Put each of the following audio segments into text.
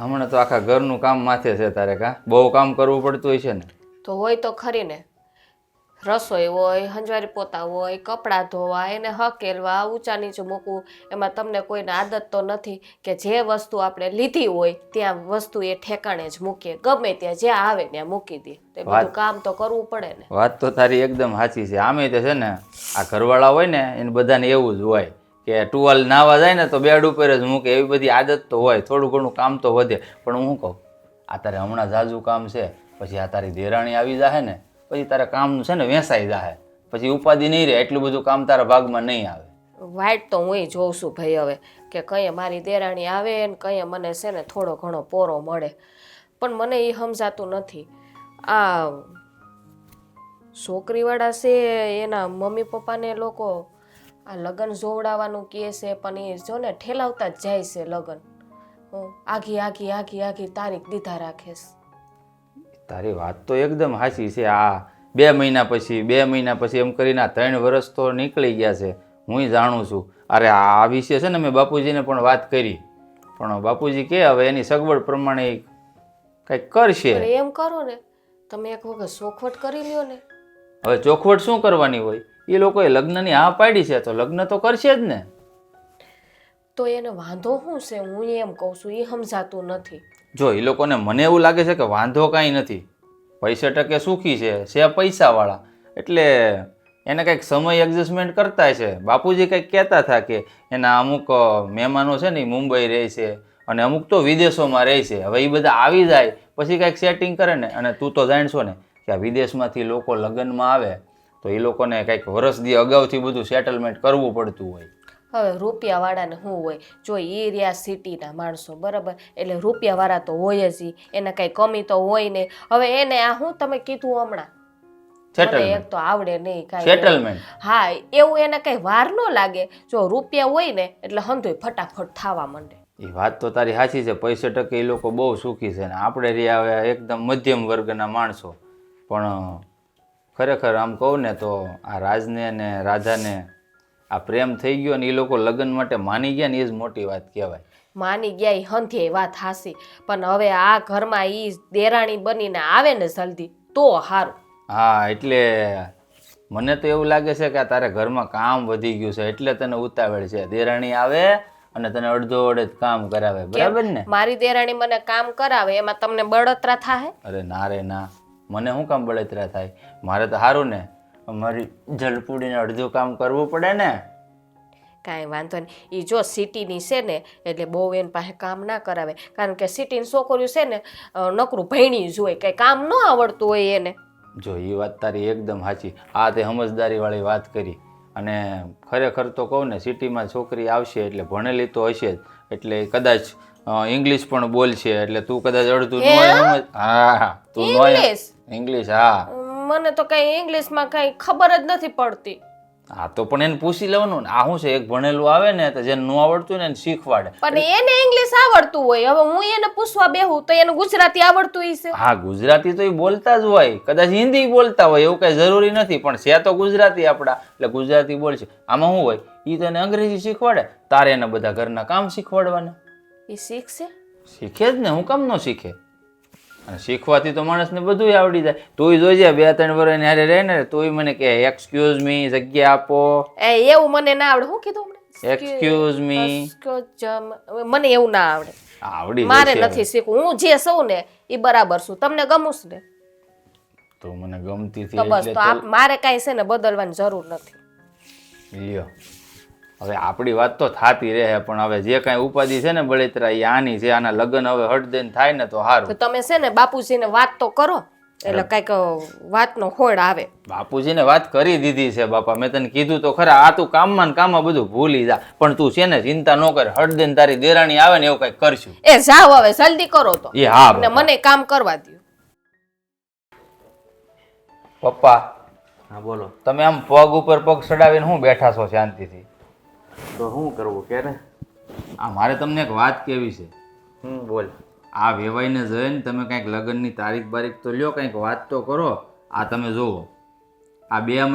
હમણાં તો આખા ઘરનું કામ માથે છે તારે કા બહુ કામ કરવું પડતું હોય છે ને. તો હોય તો ખરી ને, રસોઈ હોય, હંજવારી પોતા હોય, કપડાં ધોવા, એને હકેલવા, ઊંચા નીચું મૂકવું. એમાં તમને કોઈને આદત તો નથી કે જે વસ્તુ આપણે લીધી હોય ત્યાં વસ્તુ એ ઠેકાણે જ મૂકીએ, ગમે ત્યાં જ્યાં આવે ત્યાં મૂકી દે. તે બધું કામ તો કરવું પડે ને. વાત તો તારી એકદમ સાચી છે. આમે તે છે ને આ ઘરવાળા હોય ને એને બધાને એવું જ હોય કે ટુવાલ નાવા જાય ને તો બેડ ઉપર જ મૂકે, એવી બધી આદત તો હોય. થોડું ઘણું કામ તો વધે, પણ હું કહું આ તારે હમણાં ઝાઝું કામ છે, પછી આ તારી દેરાણી આવી જાહે ને પછી તારા કામનું છે ને વેસાઈ જાહે, પછી ઉપાધિ નહીં રહે, એટલું બધું કામ તારા ભાગમાં નહીં આવે. વાઈટ તો હું જોઉં છું ભાઈ હવે કે કંઈ મારી દેરાણી આવે ને કંઈ મને છે ને થોડો ઘણો પોરો મળે, પણ મને એ સમજાતું નથી. આ છોકરીવાળા છે એના મમ્મી પપ્પાને લોકો આ લગ્ન જોવડાવવાનું કહે છે, પણ એ જો ને ઠેલાવતા જ જાય છે લગ્ન. આઘી આઘી આઘી આઘી તારીખ દીધા રાખે છે. તારી વાત તો એકદમ સાચી છે. આ 2 મહિના પછી એમ કરીને 3 વર્ષ તો નીકળી ગયા છે, હું જાણું છું. અરે આ વિશે છે ને મેં બાપુજીને પણ વાત કરી, પણ બાપુજી કે હવે એની સગવડ પ્રમાણે કંઈક કરશે. એમ કરો ને તમે એક વખત ચોખવટ કરી લ્યો ને. હવે ચોખવટ શું કરવાની હોય? એ લોકોએ લગ્નની હા પાડી છે તો લગ્ન તો કરશે જ ને. તો એને વાંધો શું છે? હું એમ કહું છું, એ સમજાતું નથી. જો એ લોકોને મને એવું લાગે છે કે વાંધો કાંઈ નથી, પૈસા ટકે સુખી છે પૈસાવાળા, એટલે એને કંઈક સમય એડજસ્ટમેન્ટ કરતા છે. બાપુજી કંઈક કહેતા હતા કે એના અમુક મહેમાનો છે ને એ મુંબઈ રહે છે અને અમુક તો વિદેશોમાં રહે છે. હવે એ બધા આવી જાય પછી કંઈક સેટિંગ કરે ને. અને તું તો જાણશો ને કે આ વિદેશમાંથી લોકો લગ્નમાં આવે તો એ લોકોને કંઈક વર્ષ દી અગાઉથી બધું સેટલમેન્ટ કરવું પડતું હોય. હવે રૂપિયાવાળાને શું હોય? જો એ રહ્યા સિટીના માણસો બરાબર, એટલે રૂપિયાવાળા તો હોય જ, એને કંઈ કમી તો હોય નહીં. હવે એને આ શું તમે કીધું હમણાં એક તો આવડે નહીં કાંઈ સેટલમેન્ટ. હા, એવું એને કઈ વાર ન લાગે. જો રૂપિયા હોય ને એટલે હંધોય ફટાફટ થવા માંડે. એ વાત તો તારી સાચી છે. પૈસા ટકે એ લોકો બહુ સુખી છે ને આપણે રહ્યા હવે એકદમ મધ્યમ વર્ગના માણસો. પણ ખરેખર આમ કહું ને તો આ રાજને અને રાધાને આ પ્રેમ થઈ ગયો ને એ લોકો લગ્ન માટે માની ગયા ને એ જ મોટી વાત કહેવાય. માની ગયા એ હંધે વાત હાસી, પણ હવે આ ઘરમાં ઈ દેરાણી બનીને આવે ને જલ્દી તો સારું. હા, એટલે મને તો એવું લાગે છે કે તારે ઘરમાં કામ વધી ગયું છે એટલે તને ઉતાવળ છે. દેરાણી આવે અને તને અડધો અડધ કામ કરાવે, બરાબર ને? મારી દેરાણી મને કામ કરાવે એમાં તમને બળતરા થાય? અરે ના રે ના, મને શું કામ બળતરા થાય? મારે તો સારું ને, મારી જલપુડીને અડધું કામ કરવું પડે ને. કાંઈ વાંધો નહીં. એ જો સિટીની છે ને એટલે બહુ એની પાસે કામ ના કરાવે, કારણ કે સિટીની છોકરીઓ છે ને નકરું ભણી જ હોય, કંઈ કામ ન આવડતું હોય એને. જો એ વાત તારી એકદમ સાચી. આ તે સમજદારીવાળી વાત કરી. અને ખરેખર તો કહું ને સિટીમાં છોકરી આવશે એટલે ભણેલી તો હશે જ, એટલે કદાચ ઇંગ્લિશ પણ બોલશે, એટલે તું કદાચ અડધું સમજ. હા, તું ઇંગ્લિશ. હા, મને તો કઈ ઇંગ્લિશમાં કઈ ખબર જ નથી પડતી. હા, તો પણ એને પૂછી લેવાનું ને. આ શું છે, એક ભણેલું આવે ને તો જેને ન આવડતું ને એને શીખવાડે. પણ એને ઇંગ્લિશ આવડતું હોય, હવે હું એને પૂછવા બેહું તો એને ગુજરાતી આવડતું હશે. હા, ગુજરાતી તો એ બોલતા જ હોય, કદાચ હિન્દી બોલતા હોય, એવું કઈ જરૂરી નથી, પણ છે તો ગુજરાતી આપડા, એટલે ગુજરાતી બોલશે. આમાં શું હોય, એ તને અંગ્રેજી શીખવાડે, તારે એને બધા ઘરના કામ શીખવાડવાના. એ શીખશે? શીખે જ ને, હું કામ ન શીખે? અને શીખવાથી તો માણસને બધું આવડી જાય. તું જોઈજે 2-3 વર્ષ હારે રહે ને તોય મને કે એક્સક્યુઝ મી, જગ્યા આપો. એવું મને ના આવડે. શું કીધું એક્સક્યુઝ મી? મને એવું ના આવડે. આવડી મારે નથી શીખવું. હું જે સૌ ને એ બરાબર છું. તમને ગમું ને તો મને ગમતી તો બસ, તો મારે કાંઈ છે ને બદલવાની જરૂર નથી. લ્યો, હવે આપણી વાત તો થાતી રહે, પણ હવે જે કાંઈ ઉપાધિ છે ને બળેતરા એ આની છે. આના લગ્ન હવે હટદેન થાય ને તો સારું. તમે છે ને બાપુજીને વાત તો કરો, એટલે કઈક વાતનો હોડ આવે. બાપુજીને વાત કરી દીધી છે બાપા, મેં તને કીધું તો ખરા. આ તું કામમાં ને કામમાં બધું ભૂલી જા, પણ તું છે ને ચિંતા ન કર. હટદેન તારી દેરાણી આવે ને એવું કઈક કરશું. એ જાવ હવે, જલ્દી કરો તો. એ હા, મને કામ કરવા દો. પપ્પા. હા બોલો. તમે આમ પગ ઉપર પગ ચડાવીને હું બેઠા છો શાંતિથી? તો શું કરવું કે ને? આ મારે તમને એક વાત કહેવી છે. બોલ. આ વેવાઈને જઈને તમે કંઈક લગ્નની તારીખ બારીખ તો લ્યો, કંઈક વાત તો કરો. આ તમે જુઓ, આ 2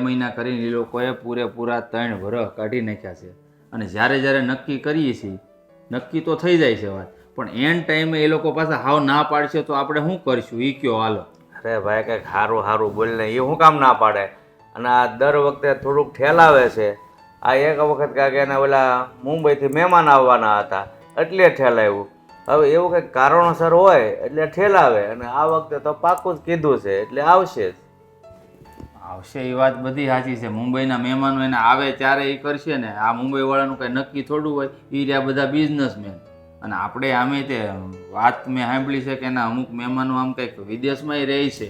મહિના કરીને એ લોકોએ પૂરેપૂરા 3 વર્ષ કાઢી નાખ્યા છે. અને જ્યારે નક્કી કરીએ છીએ, નક્કી તો થઈ જાય છે વાત, પણ એન ટાઈમે એ લોકો પાછા હાવ ના પાડશે તો આપણે શું કરશું એ કયો હાલો. અરે ભાઈ કંઈક સારું સારું બોલીને એ શું કામ ના પાડે? અને આ દર વખતે થોડુંક ઠેલાવે છે. આ એક વખત કાંઈક એના ઓલા મુંબઈથી મહેમાન આવવાના હતા એટલે ઠેલાવ્યું. હવે એવું કંઈક કારણોસર હોય એટલે ઠેલાવે, અને આ વખતે તો પાક્કું જ કીધું છે એટલે આવશે જ. આવશે એ વાત બધી સાચી છે. મુંબઈના મહેમાનો એને આવે ત્યારે એ કરશે ને. આ મુંબઈ વાળાનું કંઈ નક્કી થોડું હોય. એ રહ્યા બધા બિઝનેસમેન. અને આપણે આમે તે વાત મેં સાંભળી છે કે એના અમુક મહેમાનો આમ કંઈક વિદેશમાંય રહે છે.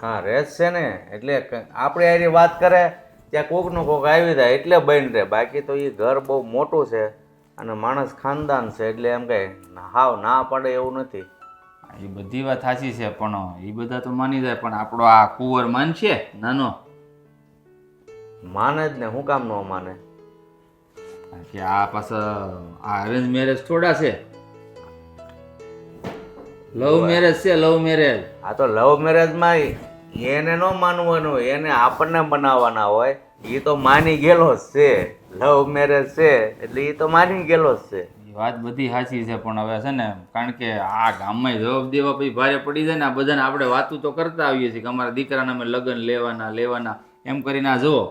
હા રેસ છે ને, એટલે આપણે એની વાત કરે ત્યાં કોકનું કોક આવી જાય એટલે બન રહે. બાકી તો એ ઘર બહુ મોટું છે અને માણસ ખાનદાન છે એટલે એમ કંઈ હાવ ના પડે એવું નથી. એ બધી વાત સાચી છે પણ એ બધા તો માની જાય, પણ આપણો આ કુંવર માનશે નાનો? માને જ ને, શું કામ ન માને? કે આ પાછા આ અરેન્જ મેરેજ થોડા છે, લવ મેરેજ છે. Love marriage. આ તો લવ મેરેજમાં એને ન માનવાનું હોય, એને આપણને બનાવવાના હોય. એ તો માની ગયેલો જ છે. લવ મેરેજ છે એટલે એ તો માની ગયેલો જ છે. એ વાત બધી સાચી છે પણ હવે છે ને, કારણ કે આ ગામમાં જવાબ દેવા પછી ભારે પડી જાય ને. આ બધાને આપણે વાતું તો કરતા આવીએ છીએ કે અમારા દીકરાને અમે લગ્ન લેવાના એમ કરીને. આ જુઓ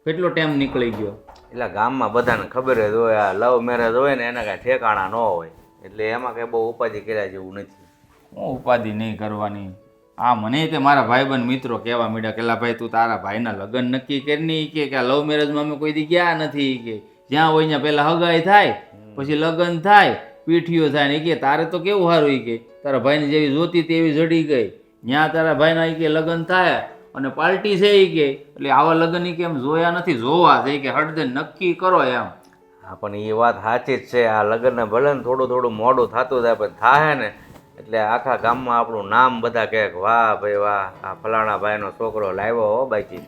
કેટલો ટાઈમ નીકળી ગયો. એટલે ગામમાં બધાને ખબર જ હોય આ લવ મેરેજ હોય ને એના કાંઈ ઠેકાણા ન હોય, એટલે એમાં કંઈ બહુ ઉપાધિ કર્યા જેવું નથી. હું ઉપાધિ નહીં કરવાની. આ મને તે મારા ભાઈબંધ મિત્રો કહેવા માંડ્યા કે લા ભાઈ તું તારા ભાઈના લગ્ન નક્કી કરી કે આ લવ મેરેજમાં અમે કોઈ દી ગયા નથી કે જ્યાં હોય ત્યાં પહેલાં હગાઈ થાય પછી લગ્ન થાય પીઠીઓ થાય ને. એ કે તારે તો કેવું સારું એ કે તારા ભાઈને જેવી જોતી તેવી જડી ગઈ. ત્યાં તારા ભાઈના એ કે લગ્ન થાય અને પાર્ટી છે એ કે, એટલે આવા લગ્ન એ કે એમ જોયા નથી, જોવા છે કે હળદે નક્કી કરો એમ. હા પણ એ વાત સાચી જ છે. આ લગ્નને ભલે ને થોડું મોડું થતું જાય પણ થાય ને એટલે આખા ગામમાં આપણું નામ બધા કહે કે વાહ ભાઈ વાહ, આ ફલાણા ભાઈનો છોકરો લાવ્યો હો. બાકી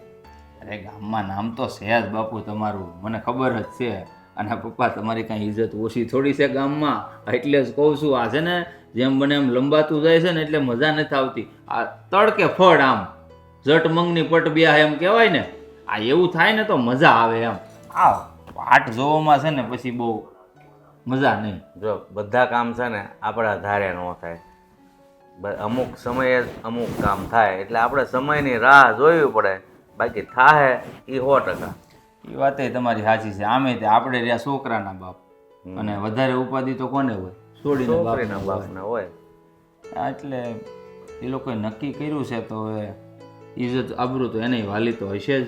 અરે ગામમાં નામ તો છે જ બાપુ તમારું, મને ખબર જ છે. અને પપ્પા તમારી કાંઈ ઇજ્જત ઓછી થોડી છે ગામમાં, એટલે જ કહું છું. આ છે ને જેમ બને એમ લંબાતું જાય છે ને એટલે મજા નથી આવતી. આ તડકે ફળ આમ જટ મંગની પટ બ્યા એમ કહેવાય ને, આ એવું થાય ને તો મજા આવે એમ. આ વાટ જોવામાં છે ને પછી બહુ મજા નહીં. જો બધા કામ છે ને આપણા ધારે ન થાય. અમુક સમયે જ અમુક કામ થાય એટલે આપણે સમયની રાહ જોવી પડે. બાકી થાય એ 100%. એ વાત તમારી સાચી છે. આમે તે આપણે રહ્યા છોકરાના બાપ, અને વધારે ઉપાધિ તો કોને હોય? છોકરીના બાપને હોય. એટલે એ લોકોએ નક્કી કર્યું છે તો હવે ઇજ્જત આબરૂ તો એને વાલી તો હશે જ.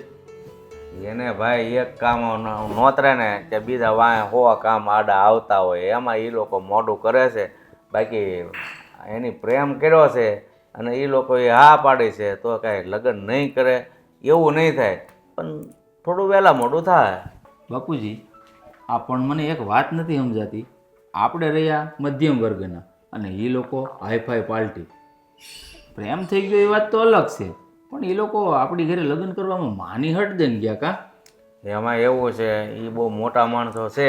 એને ભાઈ એક કામ નોતરે ને કે બીજા વાંહે 100 કામ આડા આવતા હોય, એમાં એ લોકો મોડું કરે છે. બાકી એની પ્રેમ કર્યો છે અને એ લોકોએ હા પાડી છે તો કાંઈ લગ્ન નહીં કરે એવું નહીં થાય, પણ થોડું વહેલા મોડું થાય. બાપુજી આ પણ મને એક વાત નથી સમજાતી. આપણે રહ્યા મધ્યમ વર્ગના અને એ લોકો હાઈફાઈ પાર્ટી. પ્રેમ થઈ ગયો એ વાત તો અલગ છે, પણ એ લોકો આપણી ઘરે લગ્ન કરવામાં માની હટ દઈને ગયા કા? એમાં એવું છે એ બહુ મોટા માણસો છે.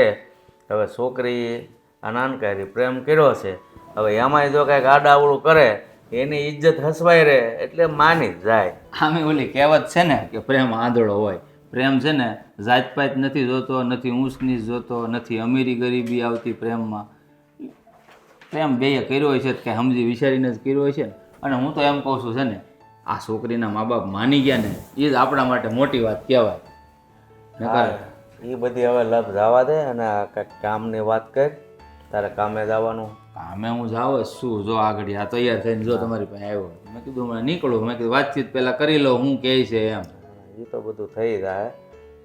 હવે છોકરી આ નાનકારી પ્રેમ કર્યો છે, હવે એમાંય જો કાંઈક આડાવડું કરે એની ઇજ્જત હસવાઈ રહે એટલે માની જ જાય. આમે ઓલી કહેવત છે ને કે પ્રેમ આંધળો હોય. પ્રેમ છે ને જાતપાત નથી જોતો, નથી ઊંચ નીચ જોતો, નથી અમીરી ગરીબી આવતી પ્રેમમાં. પ્રેમ બેય કર્યો હોય છે કે સમજી વિચારીને જ કર્યો હોય છે ને. અને હું તો એમ કહું છું છે ને, આ છોકરીના મા બાપ માની ગયા ને એ જ આપણા માટે મોટી વાત કહેવાય. એ બધી હવે લપ જવા દે અને આ કાંઈક કામની વાત કર. તારે કામે જવાનું? કામે હું જાવ જ શું. જો આગળ આ તૈયાર થઈને જો તમારી પાસે આવ્યો, મેં કીધું હમણાં નીકળું. મેં કીધું વાતચીત પહેલાં કરી લો હું કહે છે એમ. એ તો બધું થઈ જાય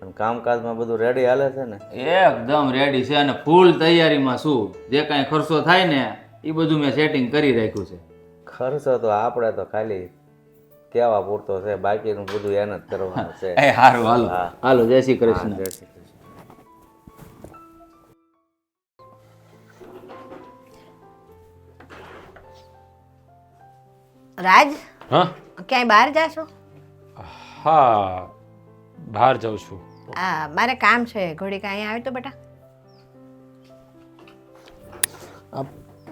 પણ કામકાજમાં બધું રેડી હાલે છે ને? એકદમ રેડી છે અને ફૂલ તૈયારીમાં છું. જે કાંઈ ખર્ચો થાય ને એ બધું મેં સેટિંગ કરી રાખ્યું છે. ખર્ચો તો આપણે તો ખાલી કહેવા પૂરતો છે, બાકીનું બધું એને જ કરવાનું છે. એ સારું હાલો. હાલો, જય શ્રી કૃષ્ણ. જય શ્રી કૃષ્ણ. રાજ, હા ક્યાંય બહાર જાશો? હા બહાર જાઉં છું. મારે કામ છે, ઘડીક અહીંયા આવી તો બેટા.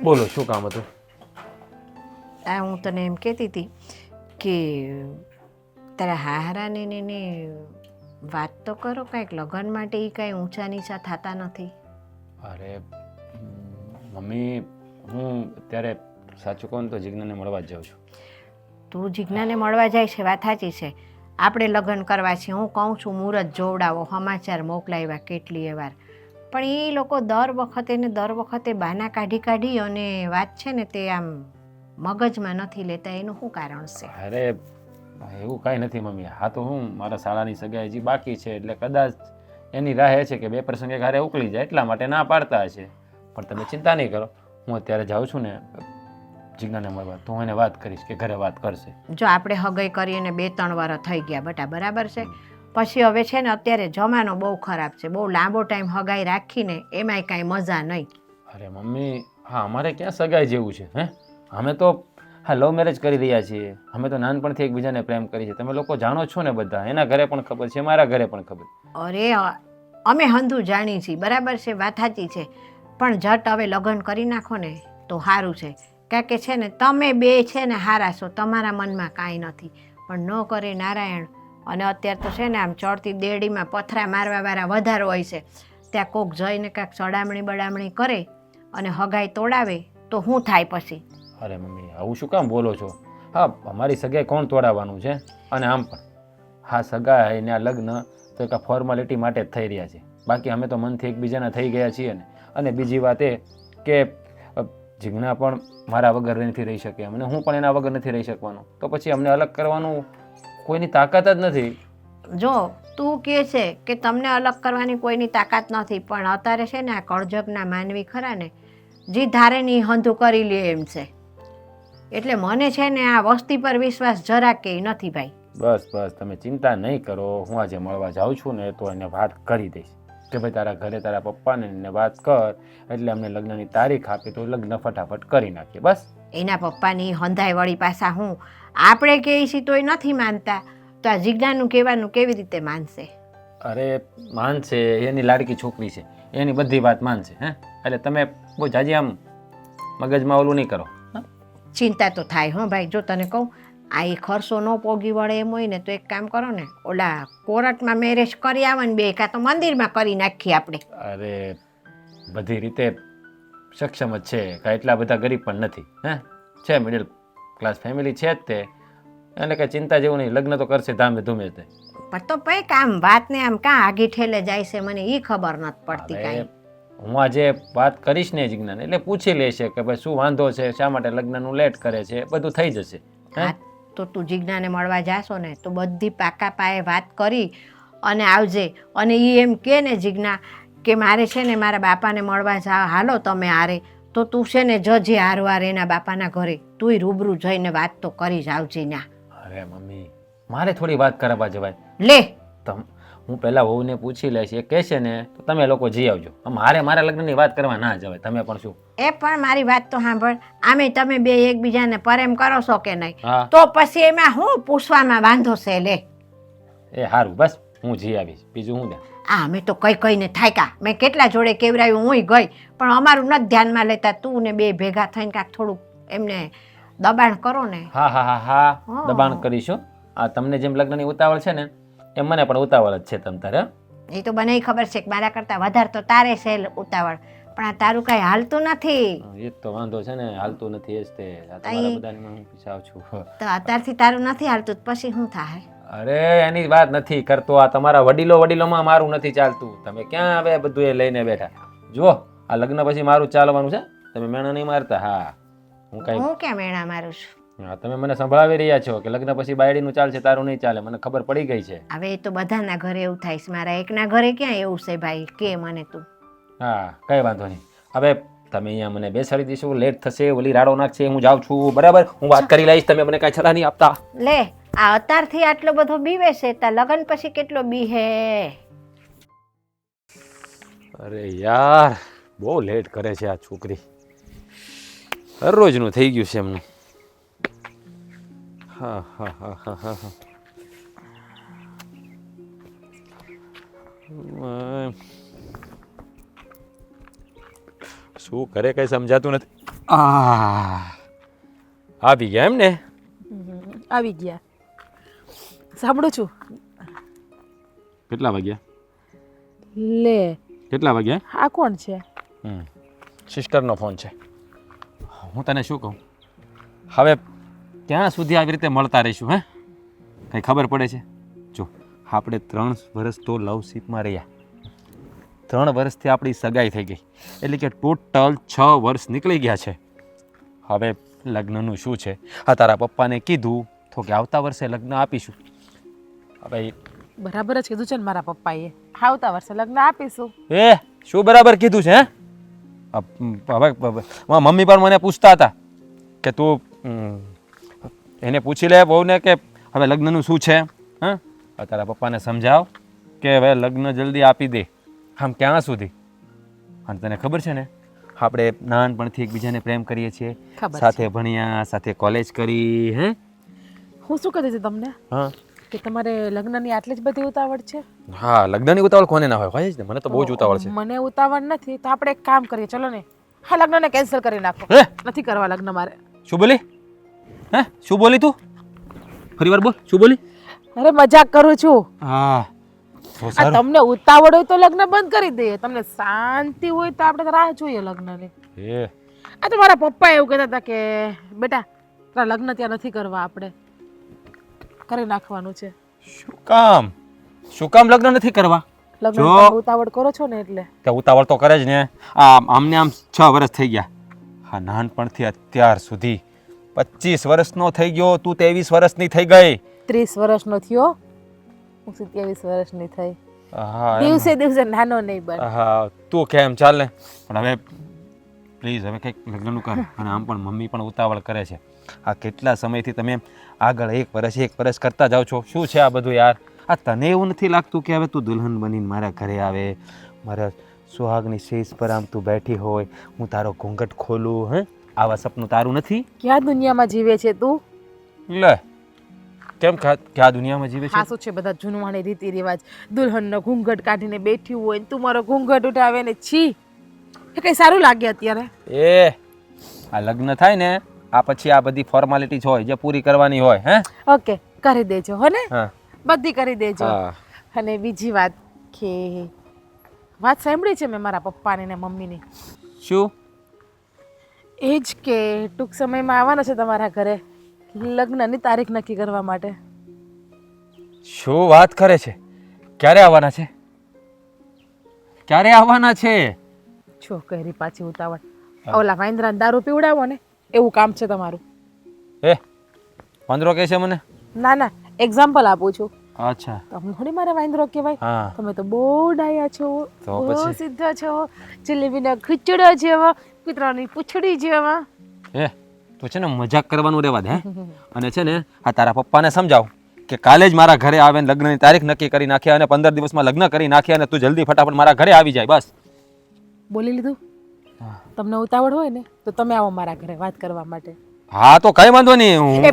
બોલો શું કામ હતું? હું તને એમ કહેતી હતી કે તારા હાહરાને ને વાત તો કરો કાંઈક લગ્ન માટે. એ કાંઈ ઊંચા નીચા થતા નથી. અરે મમ્મી હું અત્યારે સાચું કહું ને તો જિજ્ઞાને મળવા જ જાઉં છું. તું જીજ્ઞાને મળવા જાય છે વાત સાચી છે. આપણે લગ્ન કરવા છે, હું કહું છું મુહૂર્ત જોવડાવો, સમાચાર મોકલાવ્યા કેટલીય વાર, પણ એ લોકો દર વખતે બહાના કાઢી અને વાત છે ને તે આમ મગજમાં નથી લેતા. એનું શું કારણ છે? અરે એવું કાંઈ નથી મમ્મી. હા તો હું મારા શાળાની સગાઈ હજી બાકી છે એટલે કદાચ એની રાહ એ છે કે બે પ્રસંગે ઘરે ઉકળી જાય એટલા માટે ના પાડતા હશે. પણ તમે ચિંતા નહીં કરો, હું અત્યારે જાઉં છું ને જિજ્ઞાને મળવા, તો હું એને વાત કરીશ કે ઘરે વાત કરશે. જો આપણે હગાઈ કરીને 2-3 વાર થઈ ગયા બટા, બરાબર છે. પછી હવે છે ને અત્યારે જમાનો બહુ ખરાબ છે, બહુ લાંબો ટાઈમ હગાઈ રાખીને એમાંય કાંઈ મજા નહીં. અરે મમ્મી, હા અમારે ક્યાં સગાઈ જેવું છે? હે, અમે તો હા લવ મેરેજ કરી રહ્યા છીએ. અમે તો નાનપણથી એકબીજાને પ્રેમ કરી છે. તમે લોકો જાણો છો ને બધા, એના ઘરે પણ ખબર છે, મારા ઘરે પણ ખબર. અરે અમે હંધું જાણી છીએ, બરાબર છે, વાત સાચી છે, પણ જટ હવે લગ્ન કરી નાખો ને તો સારું છે. કારણ કે છે ને તમે બે છે ને હારા છો, તમારા મનમાં કાંઈ નથી, પણ ન કરે નારાયણ. અને અત્યારે તો છે ને આમ ચડતી દેડીમાં પથરા મારવાવાળા વધારે હોય છે. ત્યાં કોક જઈને કાંઈક ચડામણી બડામણી કરે અને હગાઈ તોડાવે તો શું થાય પછી? અરે મમ્મી, આવું શું કામ બોલો છો? હા, અમારી સગાઈ કોણ તોડાવવાનું છે? અને આમ પણ હા સગાઈ ને આ લગ્ન તો એક ફોર્માલિટી માટે જ થઈ રહ્યા છે. બાકી અમે તો મનથી એકબીજાના થઈ ગયા છીએ ને. અને બીજી વાત એ કે જીજ્ઞા પણ મારા વગર નથી રહી શકે અને હું પણ એના વગર નથી રહી શકવાનો. તો પછી અમને અલગ કરવાનું કોઈની તાકાત જ નથી. જો તું કહે છે કે તમને અલગ કરવાની કોઈની તાકાત નથી, પણ અત્યારે છે ને આ કળજગના માનવી ખરા ને, જે ધારે ની હંધું કરી લે એમ છે. એટલે મને છે ને આ વસ્તી પર વિશ્વાસ જરા કે નથી ભાઈ. બસ બસ તમે ચિંતા નહીં કરો, હું આજે મળવા જાઉં છું ને તો એને વાત કરી દઈશ કે ભાઈ તારા ઘરે તારા પપ્પાને એને વાત કર એટલે અમને લગ્નની તારીખ આપે તો લગ્ન ફટાફટ કરી નાખીએ. બસ એના પપ્પાની હંધાઈ વળી પાછા હું આપણે કહીએ છીએ તોય નથી માનતા, તો આ જિજ્ઞાનું કહેવાનું કેવી રીતે માનશે? અરે માનશે, એની લાડકી છોકરી છે, એની બધી વાત માનશે. હે એટલે તમે બહુ જાજી આમ મગજમાં ઓલું નહીં કરો. ચિંતા તો થાય હો ભાઈ. જો તને કહું આ એ ખર્ચો ન પોગી વળે એમ હોય ને તો એક કામ કરો ને, ઓલા કોર્ટમાં મેરેજ કરી આવે ને બે, કાં તો મંદિરમાં કરી નાખીએ આપણે. અરે બધી રીતે સક્ષમ જ છે, કાંઈ એટલા બધા ગરીબ પણ નથી. હે છે મિડલ ક્લાસ ફેમિલી છે જ તે, એને કાંઈ ચિંતા જેવું નહીં, લગ્ન તો કરશે ધામે ધૂમે તે. પણ તો ભાઈ કામ વાતને આમ કાં આગી ઠેલે જાય છે મને એ ખબર નથી પડતી કાંઈ. હું આજે વાત કરીશ ને જિજ્ઞાને એટલે પૂછી લેશે કે ભાઈ શું વાંધો છે, શા માટે લગ્નનું લેટ કરે છે, બધું થઈ જશે. હા તો તું જિજ્ઞાને મળવા જાશો ને તો બધી પાકા પાયે વાત કરી અને આવજે. અને એ એમ કે ને જિજ્ઞા કે મારે છે ને મારા બાપાને મળવા જાવ, હાલો તમે હારે, તો તું છે ને જજે હારવાર એના બાપાના ઘરે, તુંય રૂબરૂ જઈને વાત તો કરી જ આવજે ના. અરે મમ્મી, મારે થોડી વાત કરાવવા જવાય? લે હું પહેલાં વહુને પૂછી લઈશ, એ કહેશે ને તો તમે લોકો જઈ આવજો. મારા લગ્નની વાત કરવા ના જવાય. તમે પણ શું? એ પણ મારી વાત તો સાંભળ, આમે તમે બે એકબીજાને પ્રેમ કરો છો કે નહીં? હા. તો પછી એમાં હું પૂછવામાં વાંધો છે? લે એ સારું, બસ હું જઈ આવીશ, બીજું હું. આ અમે તો કઈને થાક્યા, મેં કેટલા જોડે કેવરાયું, હું ગઈ, પણ અમારું નથી ધ્યાનમાં લેતા. તું ને બે ભેગા થઈને કાંઈક થોડુંક એમને દબાણ કરો ને. હા હા હા હા દબાણ કરીશું. આ તમને જેમ લગ્નની ઉતાવળ છે ને એમ મને પણ ઉતાવળ જ છે તમ તારે. એ તો મને ખબર છે કે મારા કરતાં વધારે તો તારે છે ઉતાવળ, પણ આ તારું કાંઈ હાલતું નથી. એ તો વાંધો છે ને, હાલતું નથી. એ જ તે તમારા બધાની હું પીછાવ છું. તો અત્યારથી તારું નથી હાલતું પછી શું થાય? અરે એની વાત નથી કરતો, આ તમારા વડીલોમાં મારું નથી ચાલતું. તમે ક્યાં આવે બધું એ લઈને બેઠા? જુઓ આ લગ્ન પછી મારું ચાલવાનું છે, તમે મેણા નહીં મારતા. હા હું ક્યાં મેણા મારું છું? હા તમે મને સંભળાવી રહ્યા છો કે લગ્ન પછી બાયડીનું ચાલશે, તારું નહીં ચાલે. મને ખબર પડી ગઈ છે. હવે એ તો બધાના ઘરે એવું થાય છે, મારા એકના ઘરે ક્યાં એવું છે ભાઈ? કે મને તું. હા કઈ વાંધો નહીં. હવે તમે અહીંયા મને બેસાડી દઈશું, લેટ થશે, ઓલી રાડો નાખશે, હું જાઉં છું. બરાબર, હું વાત કરી લઈશ, તમે મને કાંઈ છલા નહીં આપતા. લે આ અત્યારથી આટલો બધો બીવે છે, તા લગ્ન પછી કેટલો બીહે? અરે યાર બહુ લેટ કરે છે આ છોકરી, દરરોજનું થઈ ગયું છે એમનું. હા હા હા હા હા હા શું કરે કઈ સમજાતું નથી. આવી ગયા એમ ને? આવી ગયા. સાંભળું છું. કેટલા વાગ્યા? લે કેટલા વાગ્યા? આ કોણ છે? સિસ્ટરનો ફોન છે. હું તને શું કહું, હવે ક્યાં સુધી આવી રીતે મળતા રહીશું? હે, કંઈ ખબર પડે છે? જો આપણે 3 વર્ષ તો લવશીપમાં રહ્યા, 3 વર્ષથી આપણી સગાઈ થઈ ગઈ, એટલે કે ટોટલ 6 વર્ષ નીકળી ગયા છે. હવે લગ્નનું શું છે? હા, તારા પપ્પાને કીધું તો કે આવતા વર્ષે લગ્ન આપીશું. હવે બરાબર જ કીધું છે ને મારા પપ્પાએ, આવતા વર્ષે લગ્ન આપીશું. એ શું બરાબર કીધું છે? હવે મમ્મી પણ મને પૂછતા હતા કે તું એને પૂછી લે બહુને કે હવે લગ્નનું શું છે. હા, તારા પપ્પાને સમજાવ કે હવે લગ્ન જલ્દી આપી દે. આમ ક્યાં સુધી? અને તને ખબર છે ને, આપણે નાનપણથી એકબીજાને પ્રેમ કરીએ છીએ, ખબર છે. સાથે ભણ્યા, સાથે કોલેજ કરી. હે, હું શું કહેતી હતી તમને હા કે તમારે લગ્નની આટલી જ બધી ઉતાવળ છે? હા, લગ્નની ઉતાવળ કોને ના હોય જ ને, મને તો બહુ જ ઉતાવળ છે. મને ઉતાવળ નથી તો આપણે એક કામ કરીએ, ચલો ને હા લગ્નને કેન્સલ કરી નાખો. હે, નથી કરવા લગ્ન મારે. શું બોલી? હે, શું બોલી તું? ફરી વાર બોલ, શું બોલી? અરે મજાક કરું છું. હા, તો આ સારું. તમને ઉતાવળ હોય તો લગ્ન બંધ કરી દઈએ, તમને શાંતિ હોય તો આપણે રાહ જોઈએ લગ્નની. એ આ તો મારા પપ્પા એવું કહેતા હતા કે બેટા તારા લગ્ન ત્યાં નથી કરવા, આપણે કરી નાખવાનું છે. શું કામ? શું કામ લગ્ન નથી કરવા? લગ્ન જો. તમે ઉતાવળ કરો છો ને એટલે. તે ઉતાવળ તો કરે જ ને. આમને આમ 6 વર્ષ થઈ ગયા. હા, નાનપણથી અત્યાર સુધી 25 વર્ષનો થઈ ગયો, તું 23 વર્ષની થઈ ગઈ. 30 વર્ષનો થયો, હું 27 વર્ષની થઈ. હા દિવસે દિવસે નાનો નહીં બન. હા, તું કેમ ચાલ ને. પણ હવે પ્લીઝ હવે કંઈક લગ્નનું કર. અને આમ પણ મમ્મી પણ ઉતાવળ કરે છે. આ કેટલા સમયથી તમે આગળ 1 વર્ષ કરતા જાઓ છો. શું છે આ બધું યાર? આ તને એવું નથી લાગતું કે હવે તું દુલ્હન બનીને મારા ઘરે આવે, મારા સુહાગની શીશ પર આમ તું બેઠી હોય, હું તારો ઘૂંઘટ ખોલું? હે, આવા સપનું તારું નથી? ક્યાં દુનિયામાં જીવે છે તું? લે, કેમ ક્યાં દુનિયામાં જીવે છે? હા શું છે બધા જૂનવાણી રીતિ રિવાજ, દુલ્હનનો ઘૂંઘટ કાઢીને બેઠી હોય ને તું મારો ઘૂંઘટ ઉઠાવે ને છી, એ કઈ સારું લાગે અત્યારે? એ આ લગ્ન થાય ને આ પછી આ બધી ફોર્માલિટીઝ હોય જે પૂરી કરવાની હોય. હે, ઓકે કરી દેજો હો ને, હા બધી કરી દેજો. હા. અને બીજી વાત કે વાત સાંભળી છે મેં મારા પપ્પાની ને મમ્મીની, શું? એ જ કે ટૂંક સમયમાં આવવાના છે તમારા ઘરે લગ્નની તારીખ નક્કી કરવા માટે. શું વાત કરે છે? ક્યારે આવવાના છે? ક્યારે આવવાના છે? છો કરી પાછી ઉતાવળ. ઓલા વાંદરાને દારૂ પીવડાવો ને એવું કામ છે તમારું. એ વાંદરો કહે છે મને? ના ના એક્ઝામ્પલ આપું છું. અચ્છા, તમને થોડી મારે વાંદરો કહેવાય. હા. તમે તો બહુ ડાયા છો, તો બહુ પછી? સીધા છો, જલેબીના ખીચડા જેવા, કૂતરાની પૂંછડી જેવા. એ તું છે ને મજાક કરવાનું રહેવા દે. હે, અને છે ને આ તારા પપ્પાને સમજાવ કે કાલે જ મારા ઘરે આવે ને લગ્નની તારીખ નક્કી કરી નાખે અને 15 દિવસમાં લગ્ન કરી નાખે અને તું જલ્દી ફટાફટ મારા ઘરે આવી જાય. બસ બોલી લીધું? તમને ઉતાવળ હોય ને તો તમે આવો મારા ઘરે વાત કરવા માટે. હા, તો કઈ વાંધો નહીં. એ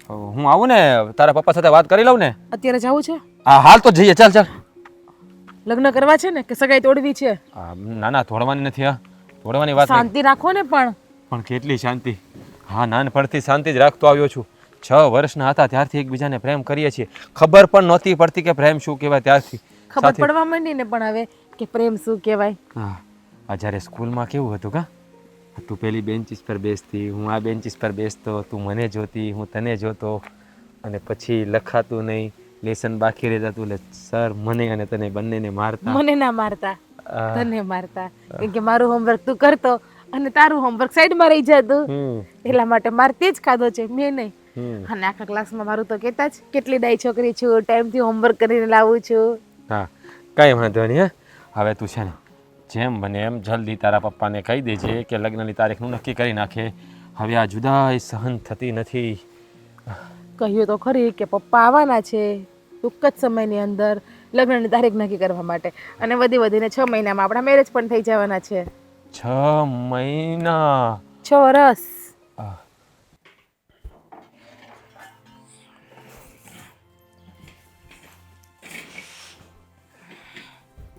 હું આવું ને તારા પપ્પા સાથે વાત કરી લઉં ને. અત્યારે જવું છે? હા, હાલ તો જઈએ. ચાલ ચાલ. લગ્ન કરવા છે ને કે સગાઈ તોડવી છે? ના ના, તોડવાની નથી. હા, તોડવાની વાત નહીં. શાંતિ રાખો ને પણ. પણ કેટલી શાંતિ. હા, નાનપણથી શાંતિ જ રાખતો આવ્યો છું. 6 વર્ષના હતા ત્યારથી એકબીજાને પ્રેમ કરીએ છીએ. ખબર પણ નહોતી પડતી કે પ્રેમ શું કહેવાય ત્યારથી. ખબર પડવા માંડી ને પણ હવે કે પ્રેમ શું કહેવાય. હા, આ જ્યારે સ્કૂલમાં કેવું હતું કા, તું પેલી બેન્ચીસ પર બેસતી, હું આ બેન્ચીસ પર બેસતો, તું મને જોતી, હું તને જોતો, અને પછી લખાતું નહીં, લેસન બાકી રહેતા તું એટલે સર મને અને તને બંનેને મારતા. મને ના મારતા, તને મારતા, કેમ કે મારું હોમવર્ક તું કરતો અને તારું હોમવર્ક સાઈડમાં રહી જતું, એટલા માટે મારતી જ ખાધો છે મેં નહીં. અને આખા ક્લાસમાં મારું તો કહેતા જ કેટલી ડાઈ છોકરી છું, ટાઈમથી હોમવર્ક કરીને લાવું છું. હા, કાંઈ વાંધો નહીં. હવે તું છે ને જેમ બને એમ જલ્દી તારા પપ્પાને કહી દેજે કે લગ્નની તારીખનું નક્કી કરી નાખે. હવે આ જુદાઈ સહન થતી નથી. કહ્યું તો ખરી કે પપ્પા આવવાના છે ટૂંક જ સમયની અંદર લગ્નની તારીખ નક્કી કરવા માટે, અને વધીને 6 મહિનામાં આપણા મેરેજ પણ થઈ જવાના છે. 6 મહિના? 6 વર્ષ.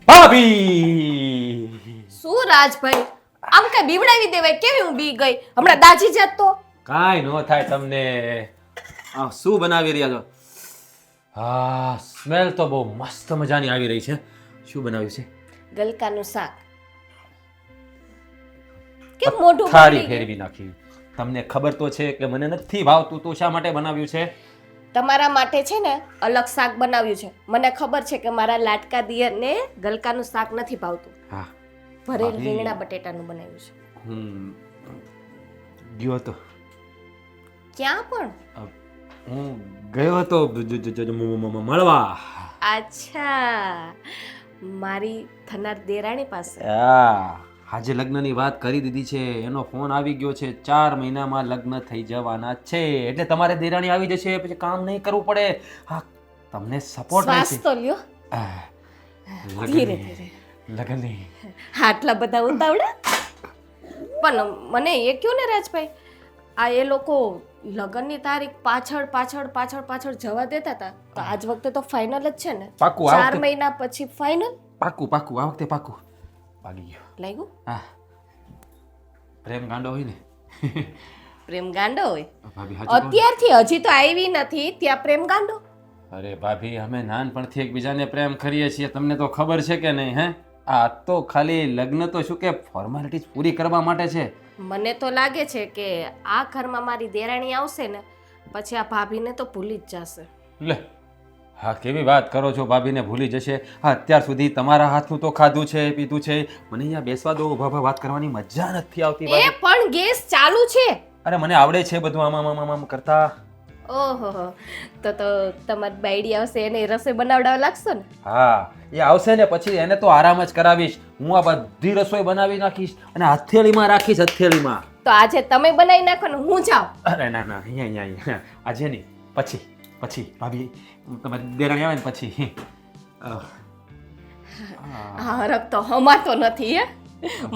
ભાભી! શું રાજભાઈ આમ કઈ બીવડાવી દેવાય? કેવી હું બી ગઈ? હમણાં દાજી જાત તો. કાંઈ ન થાય તમને. આ શું બનાવી રહ્યા છો? હા, સ્મેલ તો બહુ મસ્ત મજાની આવી રહી છે. શું બનાવ્યું છે? ગલકાનું શાક. કેમ મોઢું થાળી બગડી ગયું? ફેરવી નાખી. તમને ખબર તો છે કે મને નથી ભાવતું, તો શા માટે બનાવ્યું છે? તમારા માટે છે ને અલગ શાક બનાવ્યું છે. મને ખબર છે કે મારા લાટકા દિયરને ગલકાનું શાક નથી ભાવતું. હા, ભરેલ ભાભી. રીંગણા બટેટાનું બનાવ્યું છે. હું ગયો હતો ક્યાં પણ? હું ગયો હતો મળવા. અચ્છા, મારી થનાર દેરાણી પાસે. આજે લગ્નની વાત કરી દીધી છે, એનો ફોન આવી ગયો છે. 4 મહિનામાં લગ્ન થઈ જવાના છે, એટલે તમારે દેરાણી આવી જશે, પછી કામ નહીં કરવું પડે. હા, તમને સપોર્ટ શ્વાસ રહેશે. તો લ્યો. ધીરે ધીરે. લગ્નની આટલા બધા ઉતાવળા? પણ મને એ કયો ને રાજભાઈ, આ એ લોકો લગ્નની તારીખ પાછળ પાછળ પાછળ પાછળ જવા દેતા હતા, તો આજ વખતે તો ફાઇનલ જ છે ને? પાક્કું, આ 4 વખતે. મહિના પછી ફાઇનલ પાક્કું પાક્કું, આ વખતે પાક્કું. ભાગી ગયો. લાગ્યું? હા, પ્રેમ ગાંડો હોય ને. પ્રેમ ગાંડો હોય? ભાભી હાચું કહું? અત્યારથી હજી તો આવી નથી ત્યાં પ્રેમ ગાંડો? અરે ભાભી, અમે નાનપણથી એકબીજાને પ્રેમ કરીએ છીએ, તમને તો ખબર છે કે નહીં? હે, આ તો ખાલી લગ્ન તો શું કે ફોર્માલિટીઝ પૂરી કરવા માટે છે. મને તો લાગે છે કે આ ઘરમાં મારી દેરાણી આવશે ને પછી આ ભાભીને તો ભૂલી જ જશે. લે, હા, કેવી વાત કરો છો? ભાભીને ભૂલી જશે? હા, અત્યાર સુધી તમારા હાથનું તો ખાધું છે, પીધું છે. મને અહીંયા બેસવા દો, ઊભા ઊભા વાત કરવાની મજા નથી આવતી. એ ભાભી. પણ ગેસ ચાલુ છે. અરે મને આવડે છે બધું આમ કરતા. ઓહો, તો તમારી બાયડી આવશે એને રસોઈ બનાવડાવવા લાગશો ને? હા, એ આવશે ને પછી એને તો આરામ જ કરાવીશ. હું આ બધી રસોઈ બનાવી નાખીશ અને હથેળીમાં રાખીશ, હથેળીમાં. તો આજે તમે બનાવી નાખો ને હું જાઉં. અરે ના ના, અહીંયા આજે નહીં, પછી પછી ભાભી તમારી દેરાણી આવે ને પછી. આ હરખ તો હમાતો નથી હે.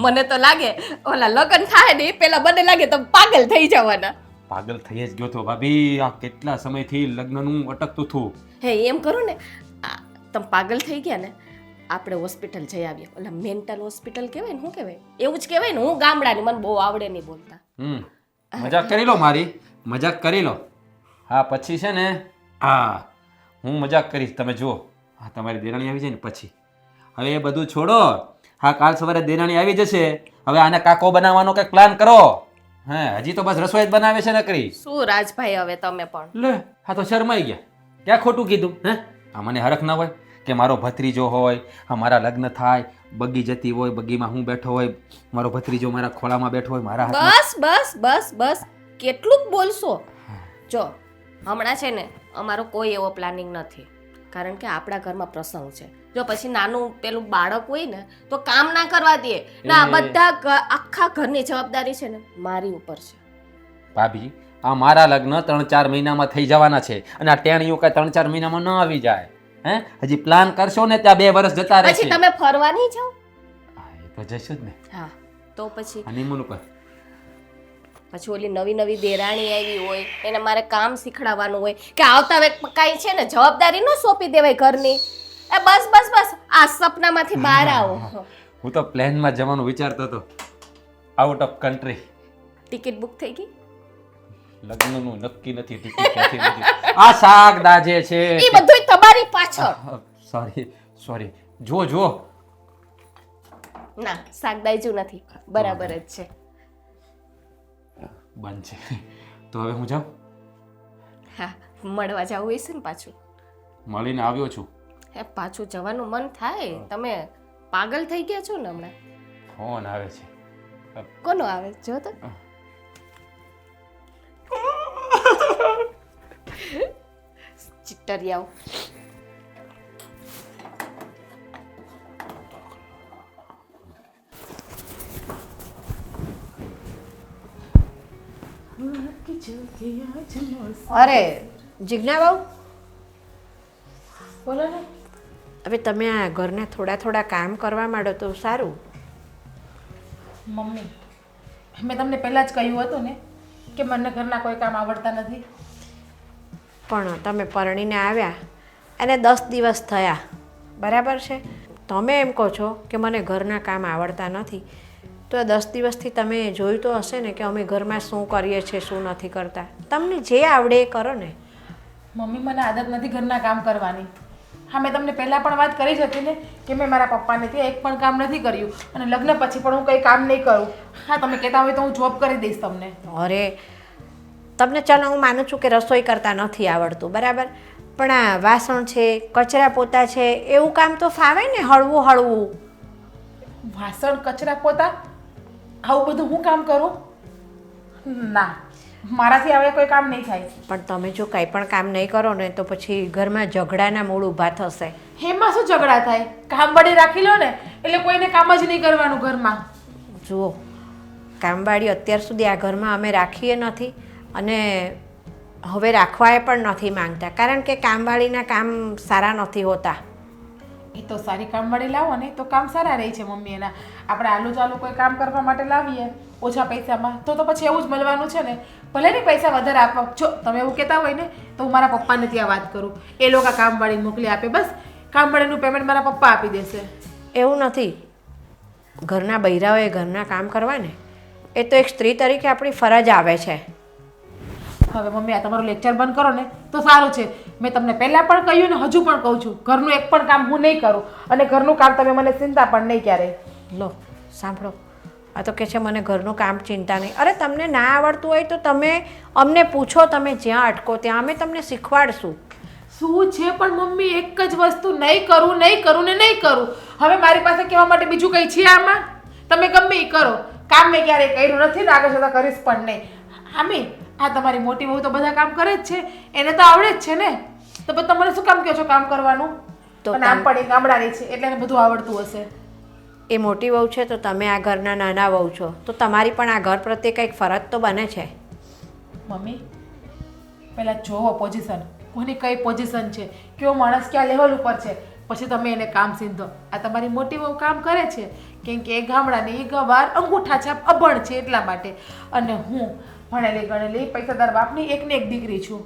મને તો લાગે ઓલા લગ્ન થાય ને એ પેલા મને લાગે તમે પાગલ થઈ જવાના. પાગલ થઈ જ ગયો તો ભાભી. આ કેટલા સમયથી લગ્નનું અટકતું હતું. હે એમ કરો ને, તમે પાગલ થઈ ગયા ને, આપણે હોસ્પિટલ જઈ આવીએ. ઓલા મેન્ટલ હોસ્પિટલ કહેવાય ને, શું કહેવાય એવું જ કહેવાય ને. હું ગામડાની, મને બહુ આવડે નહીં બોલતા. મજાક કરી લો મારી, મજાક કરી લો. હા, પછી છે ને, હા, હું મજાક કરીશ, તમે જુઓ. હા, તમારી દેરાણી આવી જાય ને પછી. હવે એ બધું છોડો. હા, કાલ સવારે દેરાણી આવી જશે. હવે આને કાકો બનાવવાનો કંઈક પ્લાન કરો. હે, હજી તો બસ રસોઈ જ બનાવે છે નકરી. શું રાજભાઈ હવે તમે પણ? લે, હા તો શરમાઈ ગયા. ક્યાં ખોટું કીધું? હે, આ મને હરખ ના હોય કે મારો ભત્રીજો હોય, હા, મારા લગ્ન થાય, બગી જતી હોય, બગીમાં હું બેઠો હોય, મારો ભત્રીજો મારા ખોળામાં બેઠો હોય, મારા હાથમાં. બસ બસ બસ બસ, કેટલું બોલશો? જો હમણાં છે ને અમારો કોઈ એવો પ્લાનિંગ નથી, કારણ કે આપણા ઘરમાં પ્રસંગ છે. જો પછી નાનું પેલું બાળક હોય ને તો કામ ના કરવા દે ના, બધા આખા ઘરની જવાબદારી છે ને મારી ઉપર છે. ભાભી, આ મારા લગ્ન 3-4 મહિનામાં થઈ જવાના છે અને આ ટેણીઓ કઈ 3-4 મહિનામાં ન આવી જાય. હે, હજી પ્લાન કરશો ને ત્યાં 2 વર્ષ જતા રહેશે. પછી તમે ફરવા નહીં જાઓ? હા, એ તો જશે જ ને. હા, તો પછી હનીમૂન ઉપર. પછી ઓલી નવી નવી દેરાણી આવી હોય એને મારે કામ શીખડાવવાનું હોય કે આવતા વેક કાંઈ છે ને જવાબદારી ન સોંપી દેવાય ઘરની. એ બસ બસ બસ, આ સપનામાંથી બહાર આવો. હું તો પ્લેનમાં જવાનું વિચારતો હતો, out of country. Ticket book થઈ ગઈ? લગ્નનું નક્કી નથી, ટિકિટ ક્યાંથી નથી. આ શાક દાજે છે. એ બધું તમારી પાછળ. સોરી સોરી, જો જો. ના, શાક દાયજું નથી, બરાબર જ છે. બંધ છે તો હવે હું જાઉં. હા, મળવા જવું હશે ને પાછું? મળીને આવ્યો છું. હે, પાછું જવાનું મન થાય. તમે પાગલ થઈ ગયા છો ને હમણાં? ફોન આવે છે. કોનો આવે જો તો? ચિટ્ટરિયાઓ. અરે જીજ્ઞા બહુ, બોલો ને. હવે તમે આ ઘરના થોડા થોડા કામ કરવા માંડો તો સારું. મમ્મી, મેં તમને પહેલાં જ કહ્યું હતું ને કે મને ઘરના કોઈ કામ આવડતા નથી. પણ તમે પરણીને આવ્યા અને 10 દિવસ થયા, બરાબર છે? તમે એમ કહો છો કે મને ઘરના કામ આવડતા નથી, તો 10 દિવસથી તમે જોયું તો હશે ને કે અમે ઘરમાં શું કરીએ છીએ, શું નથી કરતા. તમને જે આવડે એ કરો ને. મમ્મી, મને આદત નથી ઘરના કામ કરવાની. હા મેં તમને પહેલાં પણ વાત કરી જ હતી ને કે મેં મારા પપ્પાને ત્યાં એક પણ કામ નથી કર્યું અને લગ્ન પછી પણ હું કંઈ કામ નહીં કરું. હા તમે કહેતા હોય તો હું જોબ કરી દઈશ તમને. અરે તમને ચાલો હું માનું છું કે રસોઈ કરતા નથી આવડતું બરાબર, પણ આ વાસણ છે, કચરા પોતા છે, એવું કામ તો ફાવે ને હળવું હળવું. વાસણ કચરા પોતા આવું બધું હું કામ કરું? ના, મારાથી હવે કોઈ કામ નહીં થાય. પણ તમે જો કંઈ પણ કામ નહીં કરો ને તો પછી ઘરમાં ઝઘડાના મૂળ ઊભા થશે. એમાં શું ઝઘડા થાય? કામવાળી રાખી લો ને એટલે કોઈને કામ જ નહીં કરવાનું ઘરમાં. જુઓ, કામવાળી અત્યાર સુધી આ ઘરમાં અમે રાખીએ નથી અને હવે રાખવાએ પણ નથી માંગતા, કારણ કે કામવાળીના કામ સારા નથી હોતા. એ તો સારી કામવાળી લાવો ને તો કામ સારા રહે છે મમ્મી એના. આપણે આલુ ચાલુ કોઈ કામ કરવા માટે લાવીએ ઓછા પૈસામાં તો પછી એવું જ મળવાનું છે ને. ભલે ને પૈસા વધારે આપો. જો તમે એવું કહેતા હોય ને તો હું મારા પપ્પાને ત્યાં વાત કરું, એ લોકો કામવાળીને મોકલી આપે. બસ કામવાળીનું પેમેન્ટ મારા પપ્પા આપી દેશે. એવું નથી, ઘરના બૈરાઓએ ઘરના કામ કરવા ને એ તો એક સ્ત્રી તરીકે આપણી ફરજ આવે છે. હવે મમ્મી આ તમારું લેક્ચર બંધ કરો ને તો સારું છે. મેં તમને પહેલાં પણ કહ્યું ને હજુ પણ કહું છું, ઘરનું એક પણ કામ હું નહીં કરું અને ઘરનું કામ તમે મને ચિંતા પણ નહીં ક્યારેય. લો સાંભળો, આ તો કહે છે મને ઘરનું કામ ચિંતા નહીં. અરે તમને ના આવડતું હોય તો તમે અમને પૂછો, તમે જ્યાં અટકો ત્યાં અમે તમને શીખવાડશું. શું છે પણ મમ્મી એક જ વસ્તુ નહીં કરું નહીં કરું ને નહીં કરું. હવે મારી પાસે કહેવા માટે બીજું કંઈ છે આમાં? તમે ગમે એ કરો, કામ મેં ક્યારેય કર્યું નથી ને આગળ જતાં કરીશ પણ નહીં. આમી આ તમારી મોટી બહુ તો બધા કામ કરે જ છે, એને તો આવડે જ છે ને. તો પછી તમારે શું કામ કહો છો કામ કરવાનું? તો અને આમ પણ એ ગામડાની છે એટલે એને બધું આવડતું હશે. એ મોટી વહુ છે તો તમે આ ઘરના નાના વહુ છો, તો તમારી પણ આ ઘર પ્રત્યે કંઈક ફરજ તો બને છે. મમ્મી પહેલાં જોવો પોઝિશન, કોની કઈ પોઝિશન છે, કેવો માણસ ક્યાં લેવલ ઉપર છે, પછી તમે એને કામ સીધો. આ તમારી મોટી વહુ કામ કરે છે કેમ કે એ ગામડાની એ ગવાર અંગૂઠા છાપ અભણ છે એટલા માટે. અને હું ભણેલી ગણેલી પૈસાદાર બાપની એકને એક દીકરી છું.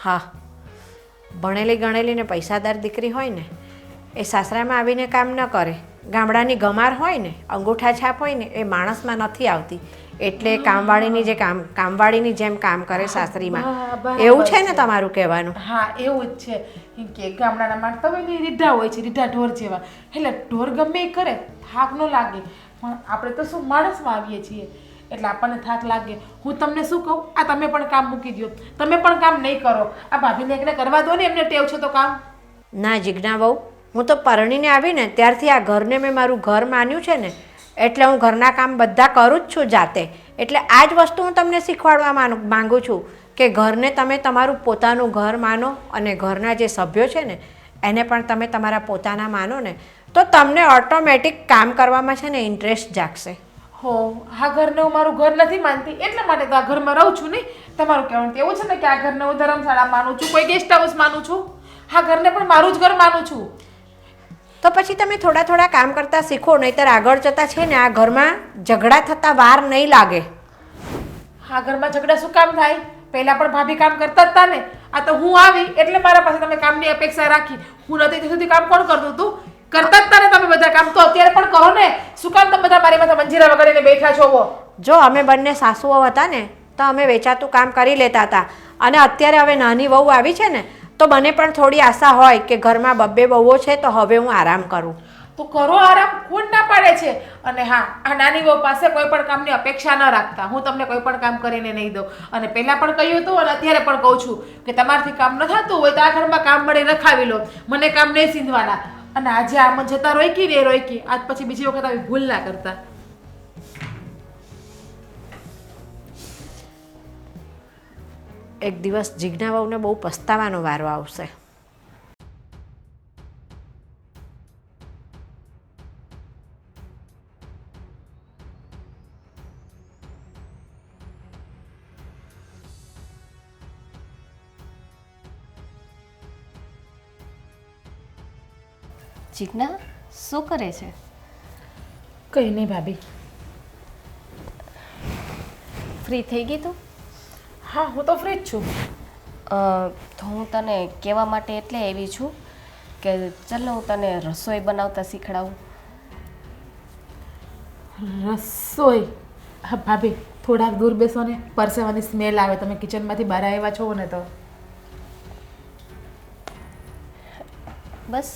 હા, ભણેલી ગણેલી ને પૈસાદાર દીકરી હોય ને એ સાસરામાં આવીને કામ ન કરે. ગામડાની ગમાર હોય ને, અંગૂઠા છાપ હોય ને, એ માણસમાં નથી આવતી. એટલે કામવાળીની જે કામવાળીની જેમ કામ કરે સાસરીમાં. એવું છે ને તમારું કહેવાનું? હા એવું જ છે. કેમ કે ગામડાના માણસ તો હોય ને રીઢા હોય છે, રીઢા ઢોર જેવા. એટલે ઢોર ગમે એ કરે થાક ન લાગે, પણ આપણે તો શું માણસમાં આવીએ છીએ એટલે આપણને થાક લાગે. હું તમને શું કહું, આ તમે પણ કામ મૂકી દો, તમે પણ કામ નહીં કરો. આ ભાભીને એકને કરવા દો ને, એમને ટેવ છે તો કામ. ના જીજ્ઞા વહુ, હું તો પરણીને આવીને ત્યારથી આ ઘરને મેં મારું ઘર માન્યું છે ને, એટલે હું ઘરના કામ બધા કરું જ છું જાતે. એટલે આ જ વસ્તુ હું તમને શીખવાડવા માંગુ છું કે ઘરને તમે તમારું પોતાનું ઘર માનો અને ઘરના જે સભ્યો છે ને એને પણ તમે તમારા પોતાના માનો ને, તો તમને ઓટોમેટિક કામ કરવામાં છે ને ઇન્ટરેસ્ટ જાગશે. હો, આ ઘરને હું મારું ઘર નથી માનતી એટલા માટે તો આ ઘરમાં રહું છું નહીં. તમારું કહેવાનું તો એવું છે ને કે આ ઘરને હું ધર્મશાળા માનું છું, કોઈ ગેસ્ટ હાઉસ માનું છું. આ ઘરને પણ મારું જ ઘર માનું છું. તો પછી તમે થોડા થોડા કામ કરતાં શીખો, નહીંતર આગળ જતાં છે ને આ ઘરમાં ઝઘડા થતાં વાર નહીં લાગે. આ ઘરમાં ઝઘડા શું કામ થાય? પહેલાં પણ ભાભી કામ કરતા જ હતા ને. આ તો હું આવી એટલે મારા પાસે તમે કામની અપેક્ષા રાખી. હું નથી ત્યાં સુધી કામ કોણ કરતું હતું? કરતા જ હતા ને તમે બધા કામ, તો અત્યારે પણ કરો ને. શું કામ તમે બધા મારી પાસે મંજીરા વગાડીને બેઠા છો? જો અમે બંને સાસુઓ હતા ને તો અમે વેચાતું કામ કરી લેતા હતા, અને અત્યારે હવે નાની વહુ આવી છે ને તો મને પણ થોડી આશા હોય કે ઘરમાં બબ્બે વહુઓ છે તો હવે હું આરામ કરું. તો કરો આરામ, કોણ ના પાડે છે? અને હા, આ નાની વહુ પાસે કોઈ પણ કામની અપેક્ષા ન રાખતા. હું તમને કોઈ પણ કામ કરીને નહીં દઉં. અને પહેલાં પણ કહ્યું હતું અને અત્યારે પણ કહું છું કે તમારાથી કામ ન થતું હોય તો આ ઘરમાં કામ મળે રખાવી લો, મને કામ નહીં સીંધવાના. અને આજે આમ જતા રોકી ને રોકી, આજ પછી બીજી વખત આવી ભૂલ ના કરતા. એક દિવસ જીજ્ઞા વહુને બહુ પસ્તાવાનો વારો આવશે. જીજ્ઞા શું કરે છે? કંઈ નહીં ભાભી. ફ્રી થઈ ગઈ તું? હા, હું તો ફ્રી જ છું. તો હું તને કહેવા માટે એટલે આવી છું કે ચાલ હું તને રસોઈ બનાવતા શીખડાવું. રસોઈ? હા ભાભી થોડાક દૂર બેસો ને, પરસેવાની સ્મેલ આવે. તમે કિચનમાંથી બહાર આવ્યા છો ને તો. બસ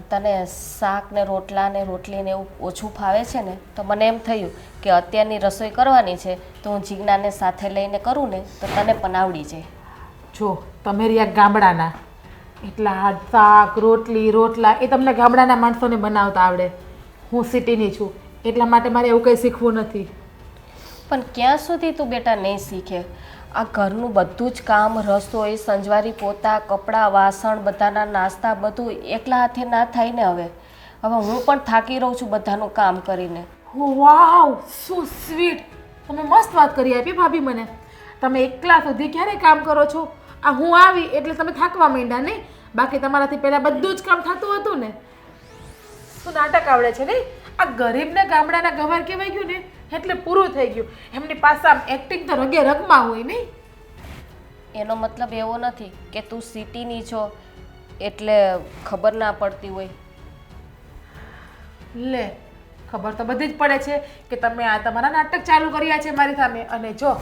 તને શાક ને રોટલા ને રોટલી ને એવું ઓછું ફાવે છે ને તો મને એમ થયું કે અત્યારની રસોઈ કરવાની છે તો હું જીજ્ઞાને સાથે લઈને કરું ને તો તને પણ આવડી જાય. જો તમે રહ્યા ગામડાના, એટલા શાક રોટલા એ તમને ગામડાના માણસોને બનાવતા આવડે. હું સિટીની છું એટલા માટે મારે એવું કંઈ શીખવું નથી. પણ ક્યાં સુધી તું બેટા નહીં શીખે? આ ઘરનું બધું જ કામ, રસોઈ, સંજવારી, પોતા, કપડાં, વાસણ, બધાના નાસ્તા બધું એકલા હાથે ના થાય ને. હવે હું પણ થાકી રહું છું બધાનું કામ કરીને. વાવ, સો સ્વીટ. તમે મસ્ત વાત કરી આપી ભાભી મને. તમે એકલા સુધી ક્યારે કામ કરો છો? આ હું આવી એટલે તમે થાકવા માંડ્યા નહીં? બાકી તમારાથી પહેલાં બધું જ કામ થતું હતું ને. શું નાટક આવડે છે નહીં? આ ગરીબને ગામડાના ગવાર કહેવાય ગયું ને એટલે પૂરું થઈ ગયું. એમની પાસે આમ એક્ટિંગ તો રગે રગમાં હોય નહીં. એનો મતલબ એવો નથી કે તું સિટીની છો એટલે ખબર ના પડતી હોય. લે, ખબર તો બધી જ પડે છે કે તમે આ તમારા નાટક ચાલુ કર્યા છે મારી સામે. અને જો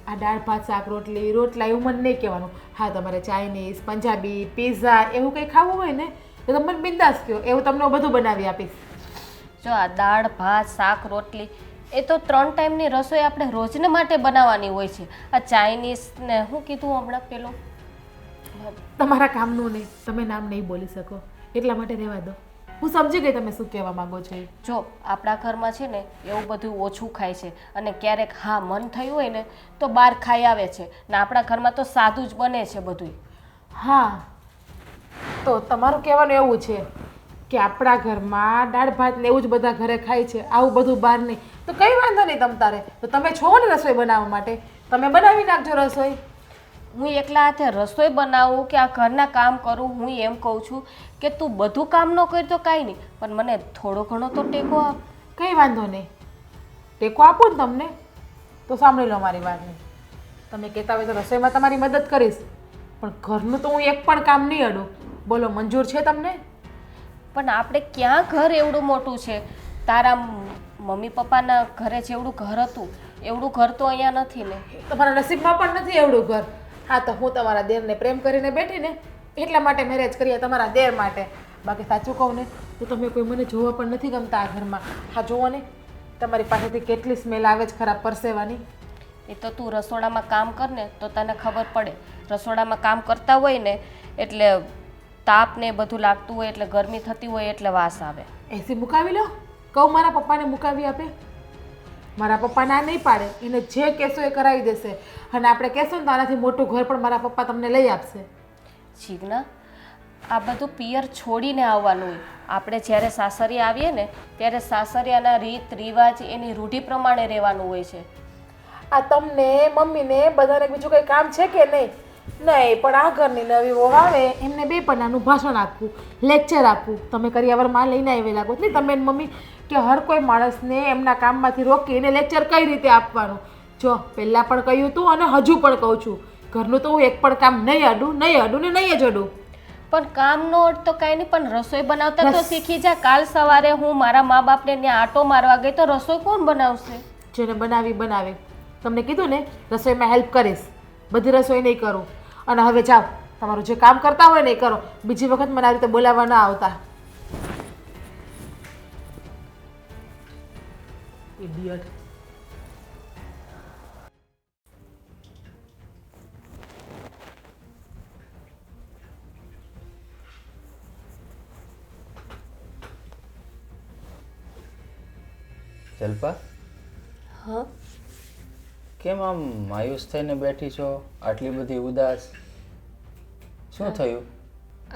આ દાળ ભાત શાક રોટલા એવું મને નહીં કહેવાનું. હા, તમારે ચાઇનીઝ, પંજાબી, પિઝા એવું કંઈ ખાવું હોય ને તો તમે મને બિંદાસ કહો, એવું તમને હું બધું બનાવી આપીશ. જો આ દાળ ભાત શાક રોટલી એ તો 3 ટાઈમની રસોઈ આપણે રોજને માટે બનાવવાની હોય છે. આ ચાઇનીઝ ને શું કીધું હમણાં પેલું? તમારા કામનું નહીં, તમે નામ નહીં બોલી શકો એટલા માટે રહેવા દો. હું સમજી ગઈ તમે શું કહેવા માંગો છો. જો આપણા ઘરમાં છે ને એવું બધું ઓછું ખાય છે અને ક્યારેક હા મન થયું હોય ને તો બહાર ખાઈ આવે છે ને આપણા ઘરમાં તો સાદું જ બને છે બધું. હા, તો તમારું કહેવાનું એવું છે કે આપણા ઘરમાં દાળ ભાત ને એવું જ બધા ઘરે ખાય છે, આવું બધું બહાર નહીં. તો કંઈ વાંધો નહીં તમ તારે. તો તમે છો ને રસોઈ બનાવવા માટે, તમે બનાવી નાખજો રસોઈ. હું એકલા હાથે રસોઈ બનાવું કે આ ઘરના કામ કરું, હું એમ કહું છું કે તું બધું કામ ન કરી તો કાંઈ નહીં પણ મને થોડો ઘણો તો ટેકો આપ. કંઈ વાંધો નહીં, ટેકો આપો ને તમને તો સાંભળી લો મારી વાતને. તમે કહેતા હોય તો રસોઈમાં તમારી મદદ કરીશ પણ ઘરનું તો હું એક પણ કામ નહીં અડું. બોલો, મંજૂર છે તમને? પણ આપણે ક્યાં ઘર એવડું મોટું છે? તારા મમ્મી પપ્પાના ઘરે જેવડું ઘર હતું એવડું ઘર તો અહીંયા નથી ને. તમારા નસીબમાં પણ નથી એવડું ઘર. હા, તો હું તમારા દેરને પ્રેમ કરીને બેઠી ને એટલા માટે મેરેજ કર્યા, તમારા દેર માટે. બાકી સાચું કહું ને તો તમે કોઈ મને જોવા પણ નથી ગમતા આ ઘરમાં. હા, જુઓ ને તમારી પાસેથી કેટલી સ્મેલ આવે છે ખરાબ પરસેવાની. એ તો તું રસોડામાં કામ કર ને તો તને ખબર પડે. રસોડામાં કામ કરતા હોય ને એટલે તાપ ને બધું લાગતું હોય એટલે ગરમી થતી હોય એટલે વાસ આવે. એસી મુકાવી લો. કહું મારા પપ્પાને મુકાવી આપે? મારા પપ્પા ના નહીં પાડે. એને જે કહેશો એ કરાવી દેશે. અને આપણે કહેશું ને તો આનાથી મોટું ઘર પણ મારા પપ્પા તમને લઈ આપશે. જીજ્ઞા, આ બધું પિયર છોડીને આવવાનું હોય. આપણે જ્યારે સાસરી આવીએ ને ત્યારે સાસરિયાના રીત રિવાજ એની રૂઢિ પ્રમાણે રહેવાનું હોય છે. આ તમને મમ્મીને બધાને બીજું કંઈ કામ છે કે નહીં? નહીં, પણ આ ઘરની નવી વહુ આવે એમને 2 પન્નાનું ભાષણ આપવું, લેક્ચર આપવું. તમે કરિયાવરમાં લઈને આવેલા લાગો નહીં તમે મમ્મી કે હર કોઈ માણસને એમના કામમાંથી રોકી એને લેક્ચર કઈ રીતે આપવાનું. જો પહેલાં પણ કહ્યું હતું અને હજુ પણ કહું છું, ઘરનું તો હું એક પણ કામ નહીં અડું ને નહીં જ અડું. પણ કામનો અર્થ તો કાંઈ નહીં, પણ રસોઈ બનાવતા તો શીખી જા. કાલ સવારે હું મારા મા બાપને ત્યાં આટો મારવા ગઈ તો રસોઈ કોણ બનાવશે? જેને બનાવે. તમને કીધું ને રસોઈમાં હેલ્પ કરીશ, બધી રસોઈ નહીં કરું. અને હવે જાઓ, તમારું જે કામ કરતા હોય ને એ કરો. બીજી વખત મને આ રીતે બોલાવવા ના આવતા. ઇડિયટ. જલ્પા, હા, કેમ આમ માયુસ થઈને બેઠી છો? આટલી બધી ઉદાસ, શું થયું?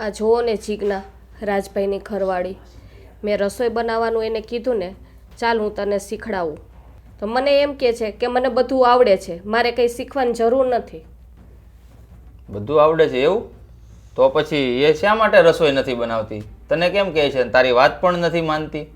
આ જુઓ ને જીજ્ઞા, રાજભાઈની ઘરવાળી. મેં રસોઈ બનાવવાનું એને કીધું ને, ચાલ હું તને શીખડાવું. તો મને એમ કહે છે કે મને બધું આવડે છે, મારે કંઈ શીખવાની જરૂર નથી. બધું આવડે છે એવું? તો પછી એ શા માટે રસોઈ નથી બનાવતી? તને કેમ કહે છે? તારી વાત પણ નથી માનતી.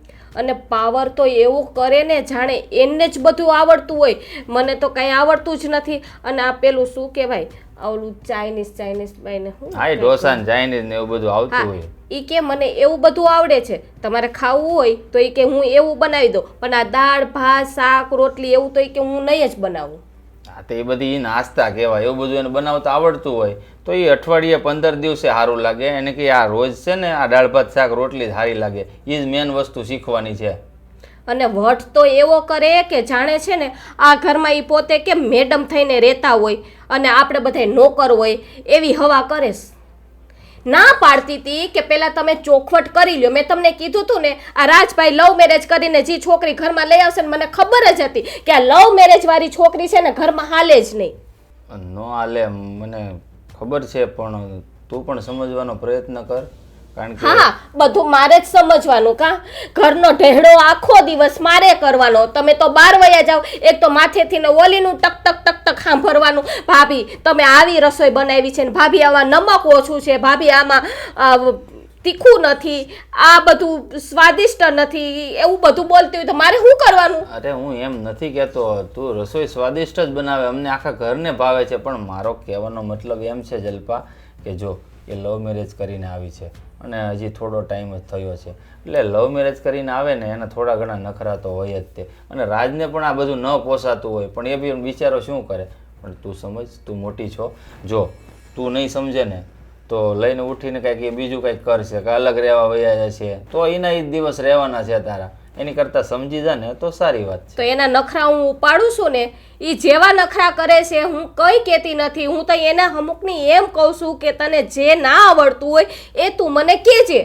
અને પાવર તો એવું કરે ને જાણે એને જ બધું આવડતું હોય. મને તો કાંઈ આવડતું જ નથી. અને આ પેલું શું કહેવાય, ઓલું ચાઇનીઝ ભાઈને હા, ઢોસા ને ચાઇનીઝ ને એવું બધું આવતું હોય. ઈ કે મને એવું બધું આવડે છે, તમારે ખાવું હોય તો ઈ કે હું એવું બનાવી દઉં, પણ આ દાળ ભાત શાક રોટલી એવું તો ઈ કે હું નહીં જ બનાવું. હા તો એ બધી નાસ્તા કહેવાય, એવું બધું એને બનાવતા આવડતું હોય તો એ અઠવાડિયે 15 દિવસે સારું લાગે. એને કે આ રોજ છે ને આ દાળ ભાત શાક રોટલી જ સારી લાગે, એ જ મેન વસ્તુ શીખવાની છે. અને વટ તો એવો કરે કે જાણે છે ને આ ઘરમાં એ પોતે કે મેડમ થઈને રહેતા હોય અને આપણે બધા નોકર હોય એવી હવા કરે છે. ના પાડતી હતી કે પેલા તમે ચોખવટ કરી લ્યો. મેં તમને કીધું હતું ને આ રાજભાઈ લવ મેરેજ કરીને જે છોકરી ઘરમાં લઈ આવશે ને મને ખબર જ હતી કે આ લવ મેરેજ વાળી છોકરી છે ને ઘરમાં હાલે જ નહીં. નો હાલે મને ખબર છે, પણ તું પણ સમજવાનો પ્રયત્ન કર. કારણ કે હા, બધું મારે જ સમજવાનું. કા ઘરનો ઢેડો આખો દિવસ મારે કરવાનો. તમે તો બહાર વયા જાઓ, એક તો માથેથી ને ઓલીનું ટક ટક ટક ટક સાંભળવાનું. ભાભી તમે આવી રસોઈ બનાવી છે ને ભાભી આમાં નમક ઓછું છે, ભાભી આમાં તીખું નથી, આ બધું સ્વાદિષ્ટ નથી, એવું બધું બોલતી હોય તો મારે શું કરવાનું? અરે હું એમ નથી કહેતો, તું રસોઈ સ્વાદિષ્ટ જ બનાવે, અમને આખા ઘરને ભાવે છે. પણ મારો કહેવાનો મતલબ એમ છે જલ્પા કે જો એ લવ મેરેજ કરીને આવી છે અને હજી થોડો ટાઈમ જ થયો છે, એટલે લવ મેરેજ કરીને આવે ને એના થોડા ઘણા નખરા તો હોય જ તે. અને રાજને પણ આ બધું ન પોસાતું હોય, પણ એ બી બિચારો શું કરે. પણ તું સમજ, તું મોટી છો, જો તું નહીં સમજે ને તો લઈને ઉઠીને કાંઈક એ બીજું કાંઈક કરશે કે અલગ રહેવા વયા જશે, તો એના એ દિવસ રહેવાના છે તારા. એની કરતાં સમજી જા ને તો સારી વાત છે. તો એના નખરા હું ઉપાડું છું ને, એ જેવા નખરા કરે છે હું કંઈ કહેતી નથી. હું તો એના અમુકની એમ કહું છું કે તને જે ના આવડતું હોય એ તું મને કહેજે.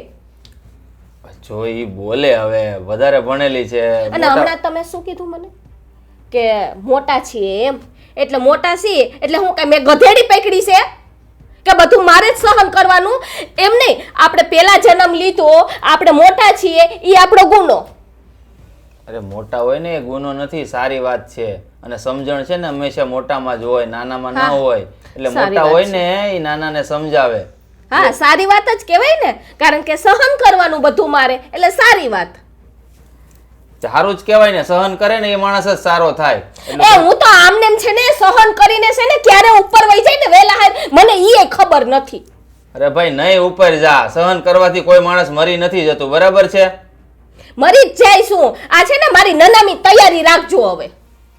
જો એ બોલે હવે વધારે ભણેલી છે. અને હમણાં તમે શું કીધું મને કે મોટા છીએ એમ, એટલે મોટા છીએ એટલે હું કઈ મેં ગધેડી પકડી છે કે બધું મારે જ સહન કરવાનું? એમ નહીં, આપણે પેલા જન્મ લીધો, આપણે મોટા છીએ એ આપણો ગુનો. અરે મોટા હોય ને એ ગુનો નથી, સારી વાત છે. અને સમજણ છે ને હંમેશા મોટામાં જ હોય, નાનામાં ના હોય. એટલે મોટા હોય ને એ નાનાને સમજાવે. હા, સારી વાત જ કહેવાય ને, કારણ કે સહન કરવાનું બધું મારે, એટલે સારી વાત. સારું જ કહેવાય ને, સહન કરે ને એ માણસ જ સારો થાય. એ હું તો આમને એમ છે ને સહન કરીને છે ને ક્યારે ઉપર વહી જાય ને વેલા હાર મને ઈ ખબર નથી. અરે ભાઈ નહીં ઉપર જા, સહન કરવાથી કોઈ માણસ મરી નથી જતું, બરાબર છે? મરી જ જાય શું? આ છે ને મારી નનામી તૈયારી રાખજો હવે.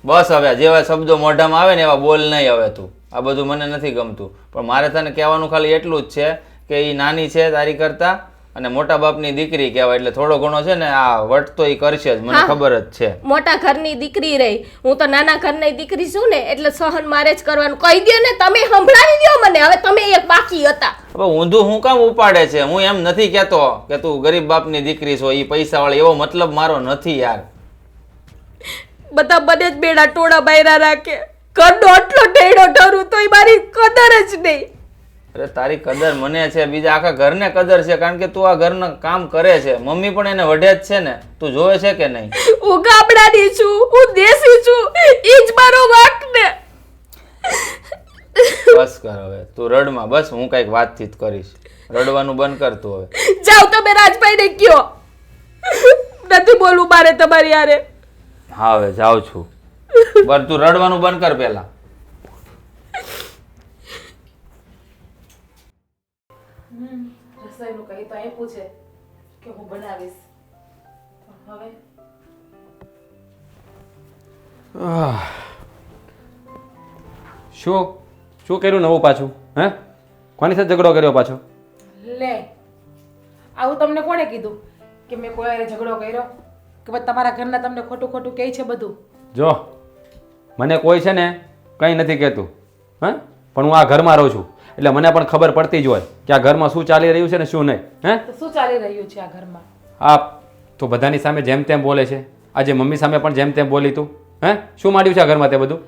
બસ હવે જેવા શબ્દો મોઢામાં આવે ને એવા બોલ નહીં હવે તું. આ બધું મને નથી ગમતું. પણ મારે તને કહેવાનું ખાલી એટલું જ છે કે એ નાની છે તારી કરતા અને મોટા બાપની દીકરી કહેવાય, એટલે થોડો ઘણો છે ને આ વટ તો એ કરશે જ, મને ખબર જ છે. મોટા ઘરની દીકરી રહી, હું તો નાના ઘરની દીકરી છું ને, એટલે સહન મારે જ કરવાનું. કહી દો ને, તમે સંભળાવી દો મને. હવે તમે એક બાકી હતા. હવે ઊંધું હું કામ ઉપાડે છે? હું એમ નથી કહેતો કે તું ગરીબ બાપની દીકરી છો, એ પૈસાવાળી, એવો મતલબ મારો નથી યાર. બધા બને જ બેડા ટોળા બાયરા રાખે, ઘરનો આટલો ઢેડો ઢરું તો મારી કદર જ નહીં. અરે તારી કદર મને છે, બીજા આખા ઘરને કદર છે, કારણ કે તું આ ઘરનું કામ કરે છે. મમ્મી પણ એને વઢે જ છે ને, તું જોવે છે કે નહીં? હું ગામડાની છું, હું દેશી છું, ઈ જ મારો વાંક ને. બસ કર હવે, તું રડમાં. બસ હું કઈક વાતચીત કરીશ, રડવાનું બંધ કર તું હવે. જાઓ તમે રાજભાઈને કયો, નથી બોલવું મારે તમારી હારે. હા હવે જાઉં છું, બસ તું રડવાનું બંધ કર પેલા. રસોઈનું કહી તો આપ્યું છે કે હું બનાવીશ, પણ હવે શું શું કર્યું નવું પાછું? હે, કોની સાથે ઝઘડો કર્યો પાછો? લે, આવું તમને કોણે કીધું કે મેં કોઈ હારે ઝઘડો કર્યો કે પછી તમારા ઘરના તમને ખોટું ખોટું કહે છે બધું? જો મને કોઈ છે ને કંઈ નથી કહેતું, હા, પણ હું આ ઘરમાં રહું છું એટલે મને પણ ખબર પડતી જ હોય કે આ ઘરમાં શું ચાલી રહ્યું છે ને શું નહીં. હે, તો શું ચાલી રહ્યું છે આ ઘરમાં? આ તો બધાની સામે જેમ તેમ બોલે છે, આજે મમ્મી સામે પણ જેમ તેમ બોલી તું. હે, શું માંડ્યું છે આ ઘરમાં તે બધું?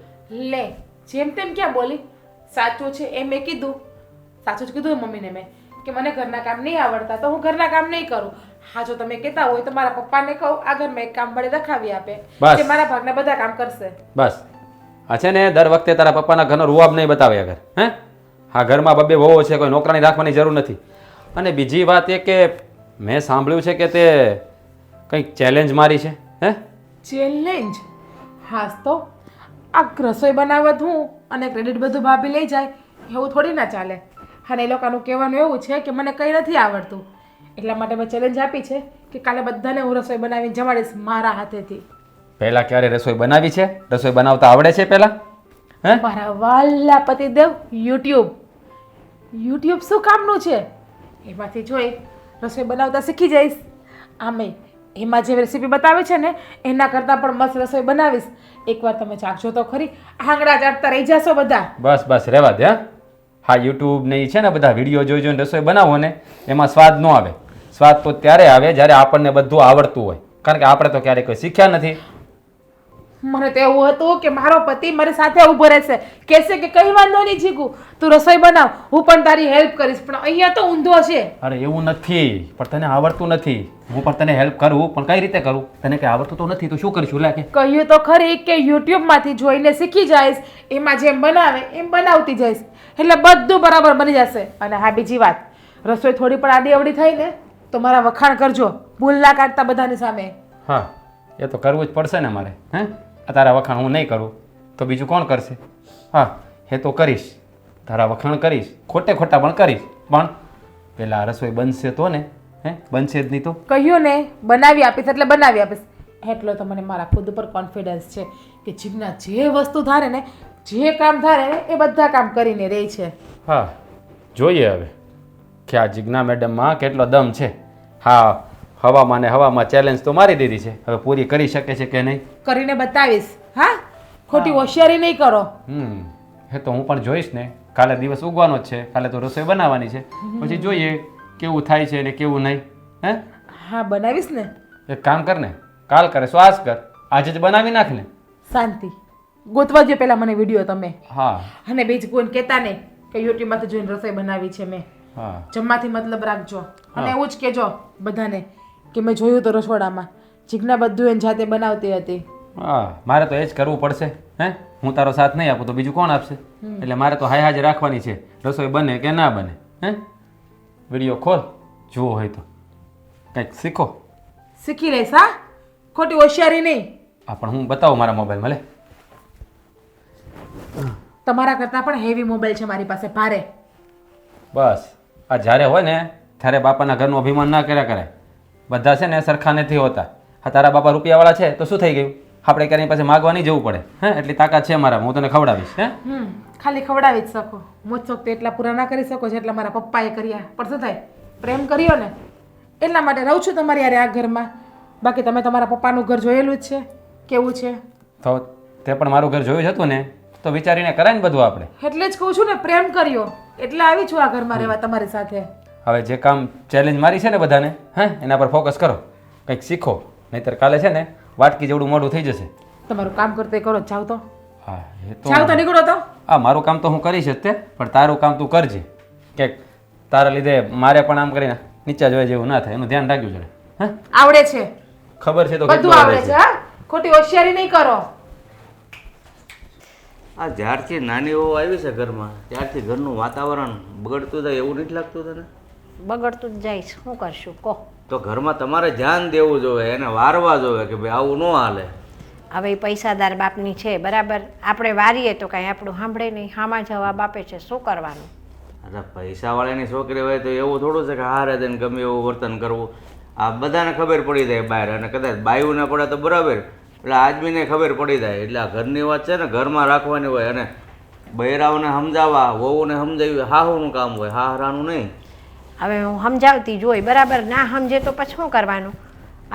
લે, જેમ તેમ ક્યાં બોલી? સાચું છે એ મેં કીધું, સાચું જ કીધું મમ્મીને મેં કે મને ઘરના કામ નહીં આવડતા તો હું ઘરના કામ નહીં કરું. હા, જો તમે કહેતા હોય તો મારા પપ્પાને કહું આ ઘરમાં એક કામ વડે રખાવી આપે, બસ. જે મારા ભાગના બધા કામ કરશે. બસ આ છે ને દર વખતે તારા પપ્પાના ઘરનો રૂઆબ નહીં બતાવે આગળ. હે, આ ઘરમાં બબ્બે વહુઓ છે, કોઈ નોકરાની રાખવાની જરૂર નથી. અને બીજી વાત એ કે મેં સાંભળ્યું છે કે તે કંઈક ચેલેન્જ મારી છે. હે, ચેલેન્જ? હાસ તો આ રસોઈ બનાવત હું અને ક્રેડિટ બધું ભાભી લઈ જાય એવું થોડી ના ચાલે. અને એ લોકોનું કહેવાનું એવું છે કે મને કંઈ નથી આવડતું, એટલા માટે મેં ચેલેન્જ આપી છે કે કાલે બધાને હું રસોઈ બનાવીને જમાડીશ મારા હાથેથી. પહેલાં ક્યારે રસોઈ બનાવી છે? રસોઈ બનાવતા આવડે છે પહેલાં? હે મારા વાલા પતિદેવ યુટ્યુબ શું કામનું છે? એમાંથી જોઈ રસોઈ બનાવતા શીખી જઈશ. આમે એમાં જે રેસીપી બતાવે છે ને એના કરતાં પણ મસ્ત રસોઈ બનાવીશ. એકવાર તમે ચાખજો તો ખરી, આંગળા ચાટતા રહી જશો બધા. બસ બસ રહેવા દે. હા યુટ્યુબ ને ઈ છે ને બધા વિડીયો જોઈ જોઈને રસોઈ બનાવો ને એમાં સ્વાદ ન આવે. સ્વાદ તો ત્યારે આવે જ્યારે આપણને બધું આવડતું હોય, કારણ કે આપણે તો ક્યારેય કોઈ શીખ્યા નથી. મને તો એવું હતું કે મારો પતિ મારી સાથે ઊભો રહેશે, કહેશે કે કઈ વાંધો નહીં જીગુ, તું રસોઈ બનાવ, હું પણ તારી હેલ્પ કરીશ. પણ અહીંયા તો ઊંધો છે. અરે એવું નથી, પણ તને આવડતું નથી. હું પણ તને હેલ્પ કરું, પણ કઈ રીતે કરું? તને કઈ આવડતું તો નથી તો શું કરીશું? લે કે કહ્યું તો ખરી કે યુટ્યુબમાંથી જોઈને શીખી જઈશ, એમાં જેમ બનાવે એમ બનાવતી જઈશ, એટલે બધું બરાબર બની જશે. અને હા બીજી વાત, રસોઈ થોડી પણ આડી અવડી થઈ ને તો મારા વખાણ કરજો, ભૂલ ના કાઢતા બધાની સામે. હા એ તો કરવું જ પડશે ને મારે. હે તારા વખાણ હું નહીં કરું તો બીજું કોણ કરશે? હા એ તો કરીશ, તારા વખાણ કરીશ, ખોટે ખોટા પણ કરીશ, પણ પેલા રસોઈ બનશે તો ને. હે બનશે જ નહીં તો? કહ્યું ને બનાવી આપીશ એટલે બનાવી આપીશ. એટલો તો મને મારા ખુદ ઉપર કોન્ફિડન્સ છે કે જીજ્ઞા જે વસ્તુ ધારે ને, જે કામ ધારે ને એ બધા કામ કરીને રહે છે. હા જોઈએ હવે કે આ જિજ્ઞા મેડમમાં કેટલો દમ છે. હા હવામાં ચેલેન્જ તો મારી દીધી છે, હવે પૂરી કરી શકે છે કે નહીં કરીને બતાવીશ. હા ખોટી હોશિયારી નહીં કરો. એ તો હું પણ જોઈશ ને. કાલે દિવસ ઉગવાનો જ છે, કાલે તો રસોઈ બનાવવાની છે, પછી જોઈએ કેવું થાય છે ને કેવું નહીં. હે હા બનાવીશ ને. એક કામ કર ને, કાલ કરે સો આજ કર, આજે જ બનાવી નાખ ને. શાંતિ ગોતવા જો પેલા મને વિડીયો તમે. હા અને બીજ કોઈને કહેતા નહીં કે યુટ્યુબમાંથી જોઈને રસોઈ બનાવી છે મેં. હા જમવાથી મતલબ રાખજો. અને એવું જ કહેજો બધાને કે મેં જોયું તો રસોડામાં જીજ્ઞા બધું એને જાતે બનાવતી હતી. હા મારે તો એ જ કરવું પડશે. હે હું તારો સાથ નહીં આપું તો બીજું કોણ આપશે? એટલે મારે તો હાય હાજર રાખવાની છે, રસોઈ બને કે ના બને. હે વિડીયો ખોલ, જુઓ હોય તો કંઈક શીખો. શીખી લઈશ. હા ખોટી હોશિયારી નહીં. હા પણ હું બતાવું મારા મોબાઈલમાં. લે તમારા કરતાં પણ હેવી મોબાઈલ છે મારી પાસે, ભારે. બસ આ જ્યારે હોય ને ત્યારે બાપાના ઘરનું અભિમાન ના કર્યા કરે. બધા છે ને સરખા નથી હોતા. હા તારા બાપા રૂપિયાવાળા છે તો શું થઈ ગયું? આપણે ક્યારેય પાસે માગવા નહીં જવું પડે. હે એટલી તાકાત છે મારામાં, હું તને ખવડાવીશ. હે ખાલી ખવડાવી જ શકો, મોજ શોખ તો એટલા પૂરા ના કરી શકો જેટલા મારા પપ્પાએ કર્યા. પણ શું થાય, પ્રેમ કર્યો ને એટલા માટે રહું છું તમારી યારે આ ઘરમાં. બાકી તમે તમારા પપ્પાનું ઘર જોયેલું જ છે કેવું છે. તો તે પણ મારું ઘર જોયું જ હતું ને, તો વિચારીને કરાય ને બધું આપણે. એટલે જ કહું છું ને, પ્રેમ કર્યો એટલે આવી છું આ ઘરમાં રહેવા તમારી સાથે. હવે જે કામ ચેલેન્જ મારી છે ને બધાને, હે એના પર ફોકસ કરો, કંઈક શીખો, નહીંતર કાલે છે ને વાટકી જેવડું મોડું થઈ જશે. તમારું કામ કરતો કરો, જાવ તો. હા એ તો જાવ તો નીકળો તો. હા મારું કામ તો હું કરીશ જ તે, પણ તારું કામ તું કરજે. કે તારા લીધે મારે પણ આમ કરીને નીચા જોયા જેવું ના થાય, એનું ધ્યાન રાખવું જોઈએ. હે આવડે છે, ખબર છે તો બધું કેટલું આવડે છે. હા ખોટી હોશિયારી નહીં કરો. આ જ્યારથી નાની વહુ આવી છે ઘરમાં ત્યારથી ઘરનું વાતાવરણ બગડતું જાય એવું નથી લાગતું તને? બગડતું જ જાય છે, શું કરશું કહો. તો ઘરમાં તમારે ધ્યાન દેવું જોઈએ, એને વારવા જોઈએ કે ભાઈ આવું ન હાલે. હવે એ પૈસાદાર બાપની છે બરાબર, આપણે વારીએ તો કાંઈ આપણું સાંભળે નહીં, હામાં જવાબ આપે છે, શું કરવાનું? અરે પૈસાવાળાની છોકરી હોય તો એવું થોડું છે કે હારે દઈને ગમે એવું વર્તન કરવું. આ બધાને ખબર પડી જાય બહાર, અને કદાચ બાયુને પડે તો બરાબર, એટલે આદમીને ખબર પડી જાય. એટલે આ ઘરની વાત છે ને ઘરમાં રાખવાની હોય, અને બૈરાઓને સમજાવવા, વહુને સમજાવી હાહુનું કામ હોય, હાહરાનું નહીં. હવે હું સમજાવતી જોઈ બરાબર, ના સમજે તો પછી શું કરવાનું?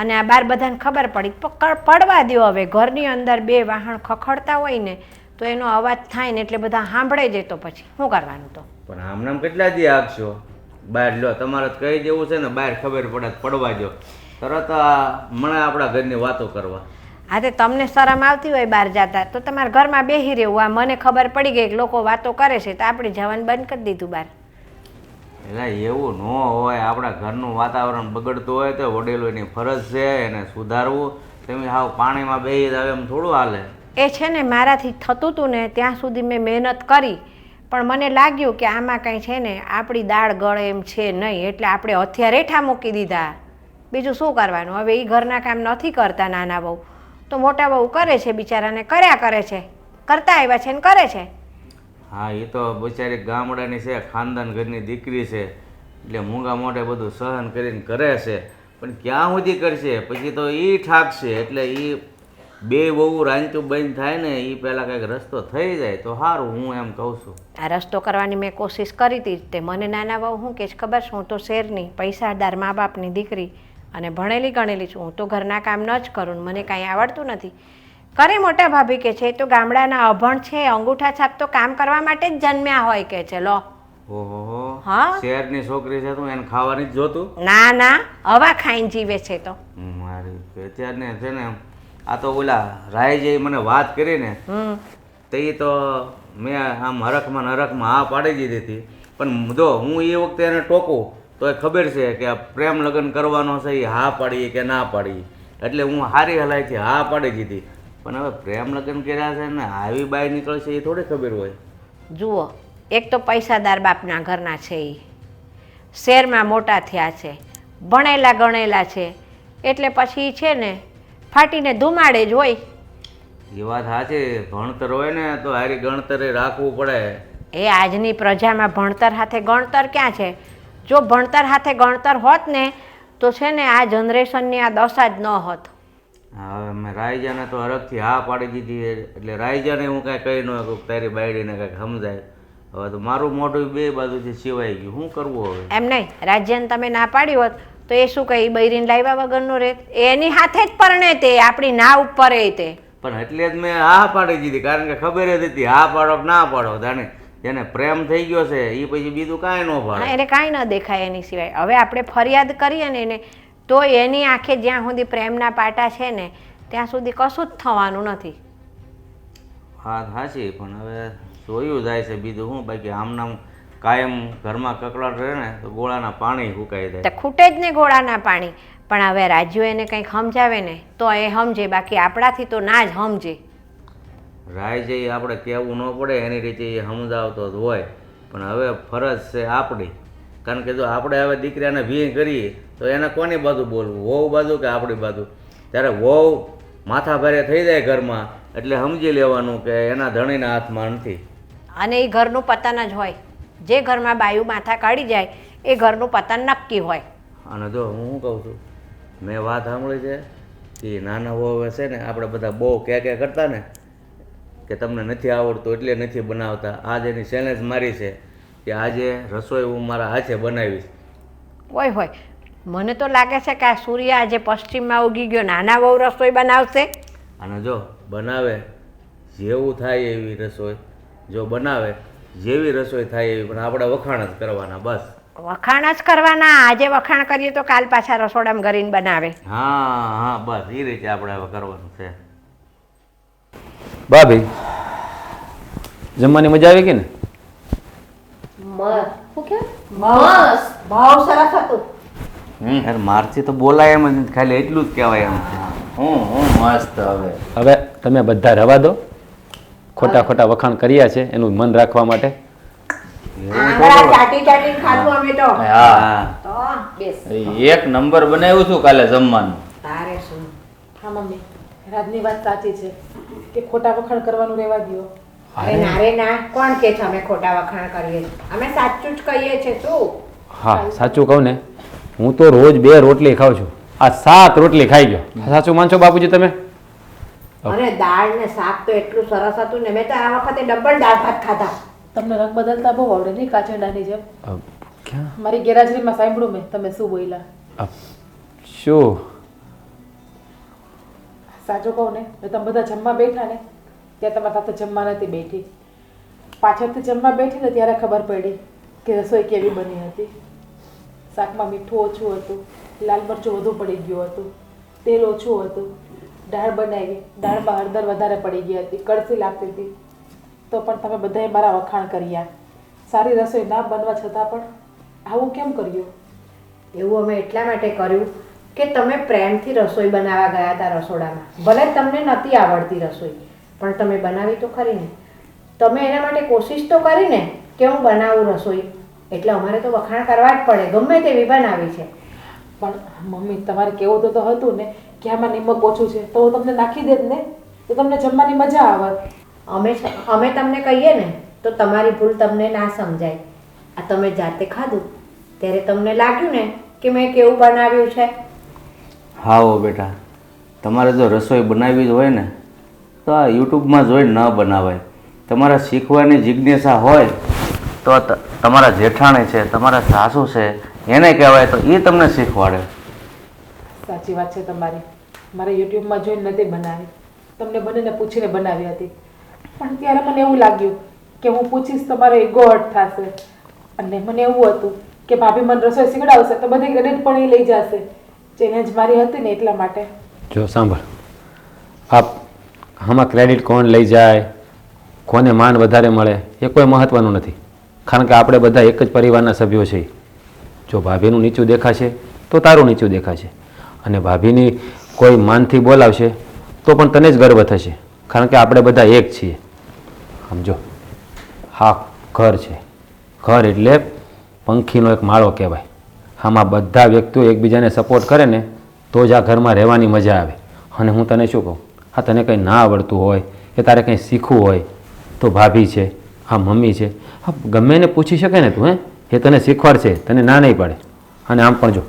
અને આ બાર બધાને ખબર પડી, પડવા દો. હવે ઘરની અંદર બે વાહણ ખખડતા હોય ને તો એનો અવાજ થાય ને એટલે બધા સાંભળે જ, તો પછી શું કરવાનું? તો પણ આમનામ કેટલા દી આગશો બહાર? લો તમારે કહી દેવું છે ને બહાર ખબર પડે પડવા દો, તરત મને આપણા ઘરની વાતો કરવા. હા તે તમને શરમ આવતી હોય બહાર જતા તો તમારા ઘરમાં બેસી રહેવું. આ મને ખબર પડી ગઈ કે લોકો વાતો કરે છે તો આપણે જવાનું બંધ કરી દીધું બહાર. એટલે એવું ન હોય, આપણા ઘરનું વાતાવરણ બગડતું હોય તો વડીલોની ફરજ છે એને સુધારવું. તમે હાવ પાણીમાં બેસી જાવ એમ થોડું હાલે. એ છે ને મારાથી થતું હતું ને ત્યાં સુધી મેં મહેનત કરી, પણ મને લાગ્યું કે આમાં કંઈ છે ને આપણી દાળ ગળે એમ છે નહીં, એટલે આપણે હથિયાર હેઠા મૂકી દીધા. બીજું શું કરવાનું? હવે એ ઘરના કામ નથી કરતા નાના બહુ, તો મોટા બહુ કરે છે, બિચારાને કર્યા કરે છે, કરતા આવ્યા છે ને કરે છે. હા એ તો બિચારી ગામડાની છે, ખાનદાન ઘરની દીકરી છે, એટલે મૂંગા મોઢે બધું સહન કરીને કરે છે. પણ ક્યાં સુધી કરશે? પછી તો એ ઠાકશે, એટલે એ બે બહુ રાંચું બંધ થાય ને એ પહેલાં કંઈક રસ્તો થઈ જાય તો સારું, હું એમ કહું છું. આ રસ્તો કરવાની મેં કોશિશ કરી હતી તે મને નાના બહુ શું કે ખબર છે, હું તો શેરની પૈસાદાર મા બાપની દીકરી અને ભણેલી ગણેલી છું. હું તો ઘરના કામ ન જ કરું ને મને કાંઈ આવડતું નથી. કરે મોટા ભાભી કે છે એ તો ગામડાના અભણ છે, અંગૂઠા છાપ તો કામ કરવા માટે જ જન્મ્યા હોય કે છે. લો ઓહો, હા શહેરની છોકરી છે તું, એને ખાવાની જ જોતું. ના ના હવા ખાઈને જીવે છે તો. મારી અત્યારને છે ને આ તો ઓલા રાય જે મને વાત કરી ને તે તો મેં આમ હરખમાં ને હરખમાં હા પાડી દીધી હતી. પણ જો હું એ વખતે એને ટોકું તો એ ખબર છે કે આ પ્રેમ લગ્ન કરવાનો છે, એ હા પાડી કે ના પાડી, એટલે હું હારી હલાઈથી હા પાડી દીધી. પણ હવે પ્રેમ લગ્ન કર્યા છે ને આવી બાઈ નીકળશે એ થોડી ખબર હોય. જુઓ, એક તો પૈસાદાર બાપના ઘરના છે, એ શહેરમાં મોટા થયા છે, ભણેલા ગણેલા છે, એટલે પછી છે ને ફાટીને ધુમાડે જ હોય. એ વાત સાચી, ભણતર હોય ને તો હારી ગણતરે રાખવું પડે. એ આજની પ્રજામાં ભણતર હાથે ગણતર ક્યાં છે? જો ભણતર હાથે ગણતર હોત ને તો છે ને આ જનરેશનની આ દશા જ ન હોત. હવે મેં રાયજાને તો હરખથી હા પાડી દીધી, એટલે રાયજાને હું કાંઈ કહી ન શકું તારી બાયડીને કાંઈક સમજાય. હવે તો મારું મોઢું બે બાજુથી સિવાય ગયું, શું કરવું હવે? એમ નહીં, રાજ્યને તમે ના પાડી હોત તો એ શું કહે, બૈરીને લાવ્યા વગરનું રેત, એની હાથે જ પરણે તે આપણી ના ઉપર એ તે. પણ એટલે જ મેં હા પાડી દીધી, કારણ કે ખબર જ હતી હા પાડો કે ના પાડો. જાણે જેને પ્રેમ થઈ ગયો છે એ પછી બીજું કાંઈ ન હા, પાડે. એને કાંઈ ન દેખાય એની સિવાય. હવે આપણે ફરિયાદ કરીએ ને એને તો એની આંખે જ્યાં સુધી પ્રેમના પાટા છે ને ત્યાં સુધી કશું જ થવાનું નથી. હા સાચી, પણ હવે જોયું જાય છે બીજું શું. બાકી આમનામ કાયમ ઘરમાં કકડાટ રહે ને તો ગોળાના પાણી સુકાઈ જાય. તે ખૂટે જ ને ગોળાના પાણી. પણ હવે રાજ્યો એને કંઈક સમજાવે ને તો એ સમજે, બાકી આપણાથી તો ના જ સમજે. રાય જે આપણે કહેવું ન પડે એની રીતે એ સમજાવતો જ હોય, પણ હવે ફરજ છે આપણી. કારણ કે જો આપણે હવે દીકરાને ભી કરીએ તો એને કોની બાજુ બોલવું, વહુ બાજુ કે આપણી બાજુ? ત્યારે વહુ માથા ભારે થઈ જાય ઘરમાં એટલે સમજી લેવાનું કે એના ધણીના હાથમાં નથી. અને એ ઘરનું પતન જ હોય. જે ઘરમાં બાયું માથા કાઢી જાય એ ઘરનું પતન નક્કી હોય. અને જો હું શું કહું છું, મેં વાત સાંભળી છે કે નાના વહુ છે ને આપણે બધા બહુ કે કરતા ને કે તમને નથી આવડતું એટલે નથી બનાવતા. આજ એની ચેલેન્જ મારી છે કે આજે રસોઈ હું મારા હાથે બનાવીશ. હોય હોય, મને તો લાગે છે કે આ સૂર્ય આજે પશ્ચિમમાં ઉગી ગયો, નાના વહુ રસોઈ બનાવશે. અને જો બનાવે જેવું થાય એવી રસોઈ, જો બનાવે જેવી રસોઈ થાય એવી, પણ આપણે વખાણ જ કરવાના બસ. વખાણ જ કરવાના. આજે વખાણ કરીએ તો કાલ પાછા રસોડામાં ગરીને બનાવે. હા હા, બસ એ રીતે આપણે હવે કરવાનું છે. ભાભી, જમવાની મજા આવી ગઈ ને? ભાવ સરસ હતું. યાર મારથી તો બોલાય એમ જ નથી, ખાલી એટલું જ કહેવાય એમ છે. હું મસ્ત. હવે તમે બધા રવા દો, ખોટા ખોટા વખાણ કર્યા છે એનું મન રાખવા માટે. ચાટી ચાટી ખાધું અમે તો. હા, તો બેસ. એક નંબર બનાવ્યું છું કાલે જમવાનું. તારે શું? હા મમ્મી, રાજની વાત સાચી છે કે ખોટા વખાણ કરવાનું રહેવા દો. અરે ના રે ના, કોણ કે છે અમે ખોટા વખાણ કરીએ છીએ? અમે સાચું જ કહીએ છીએ. શું? હા, સાચું કહું ને, હું તો રોજ 2 રોટલી ખાઉં છું, આ 7 રોટલી ખાઈ ગયો. સાચું માનશો બાપુજી તમે? અને દાળ ને શાક તો એટલું સરસ હતું ને, મેં તો આ વખતે ડબલ દાળ ભાત ખાધા. તમને રંગ બદલતા બહુ આવડે નહીં કાચંડાની જેમ. ક્યાં? મારી ગેરહાજરીમાં સાંભળ્યું મેં તમે શું બોલ્યા. શું? સાચું કહું ને, તમે બધા જમવા બેઠા ને ત્યાં તમારા સાથે જમવા નથી બેઠી. પાછળથી જમવા બેઠી ને ત્યારે ખબર પડી કે રસોઈ કેવી બની હતી. શાકમાં મીઠું ઓછું હતું, લાલ મરચું વધુ પડી ગયું હતું, તેલ ઓછું હતું. દાળ બનાવી, દાળમાં હળદર વધારે પડી ગઈ હતી, કડસી લાગતી હતી, તો પણ તમે બધાએ મારા વખાણ કર્યા. સારી રસોઈ ના બનવા છતાં પણ આવું કેમ કર્યું? એવું અમે એટલા માટે કર્યું કે તમે પ્રેમથી રસોઈ બનાવવા ગયા હતા રસોડામાં. ભલે તમને નથી આવડતી રસોઈ, પણ તમે બનાવી તો ખરી ને. તમે એના માટે કોશિશ તો કરી ને કે હું બનાવું રસોઈ, એટલે અમારે તો વખાણ કરવા જ પડે, ગમે તેવી બનાવી છે. પણ મમ્મી તમારે કેવું તો હતું ને કે આમાં નિમક ઓછું છે, તો હું તમને નાખી દેત ને, તો તમને જમવાની મજા આવત. અમે તમને કહીએ ને તો તમારી ભૂલ તમને ના સમજાય. આ તમે જાતે ખાધું ત્યારે તમને લાગ્યું ને કે મેં કેવું બનાવ્યું છે. હા હો બેટા, તમારે જો રસોઈ બનાવવી જ હોય ને તો આ યુટ્યુબમાં જોઈને ન બનાવાય. તમારે શીખવાની જિજ્ઞાસા હોય તો તમારા જેઠાણી છે, તમારા સાસુ છે, એને કહેવાય તો એ તમને શીખવાડે. સાચી વાત છે તમારી. મારે યુટ્યુબમાં જોઈને નથી બનાવી, તમને બંનેને પૂછીને બનાવી હતી. પણ ત્યારે મને એવું લાગ્યું કે હું પૂછીશ તો મારો ઈગો હર્ટ થશે, અને મને એવું હતું કે ભાભી મને રસોઈ શીખડાવશે તો બધી ક્રેડિટ પણ એ લઈ જશે, ચેલેન્જ મારી હતી ને એટલા માટે. જો સાંભળ, આમાં ક્રેડિટ કોણ લઈ જાય, કોને માન વધારે મળે એ કોઈ મહત્ત્વનું નથી, કારણ કે આપણે બધા એક જ પરિવારના સભ્યો છીએ. જો ભાભીનું નીચું દેખાશે તો તારું નીચું દેખાશે, અને ભાભીની કોઈ માનથી બોલાવશે તો પણ તને જ ગર્વ થશે, કારણ કે આપણે બધા એક છીએ. સમજો, હા ઘર છે, ઘર એટલે પંખીનો એક માળો કહેવાય. આમાં બધા વ્યક્તિઓ એકબીજાને સપોર્ટ કરે ને તો જ આ ઘરમાં રહેવાની મજા આવે. અને હું તને શું કહું, હા તને કંઈ ના આવડતું હોય કે તારે કંઈ શીખવું હોય તો ભાભી છે, હા મમ્મી છે, હા ગમે એને પૂછી શકે ને તું, એ તને શીખવાડશે, તને ના નહીં પડે. અને આમ પણ જો,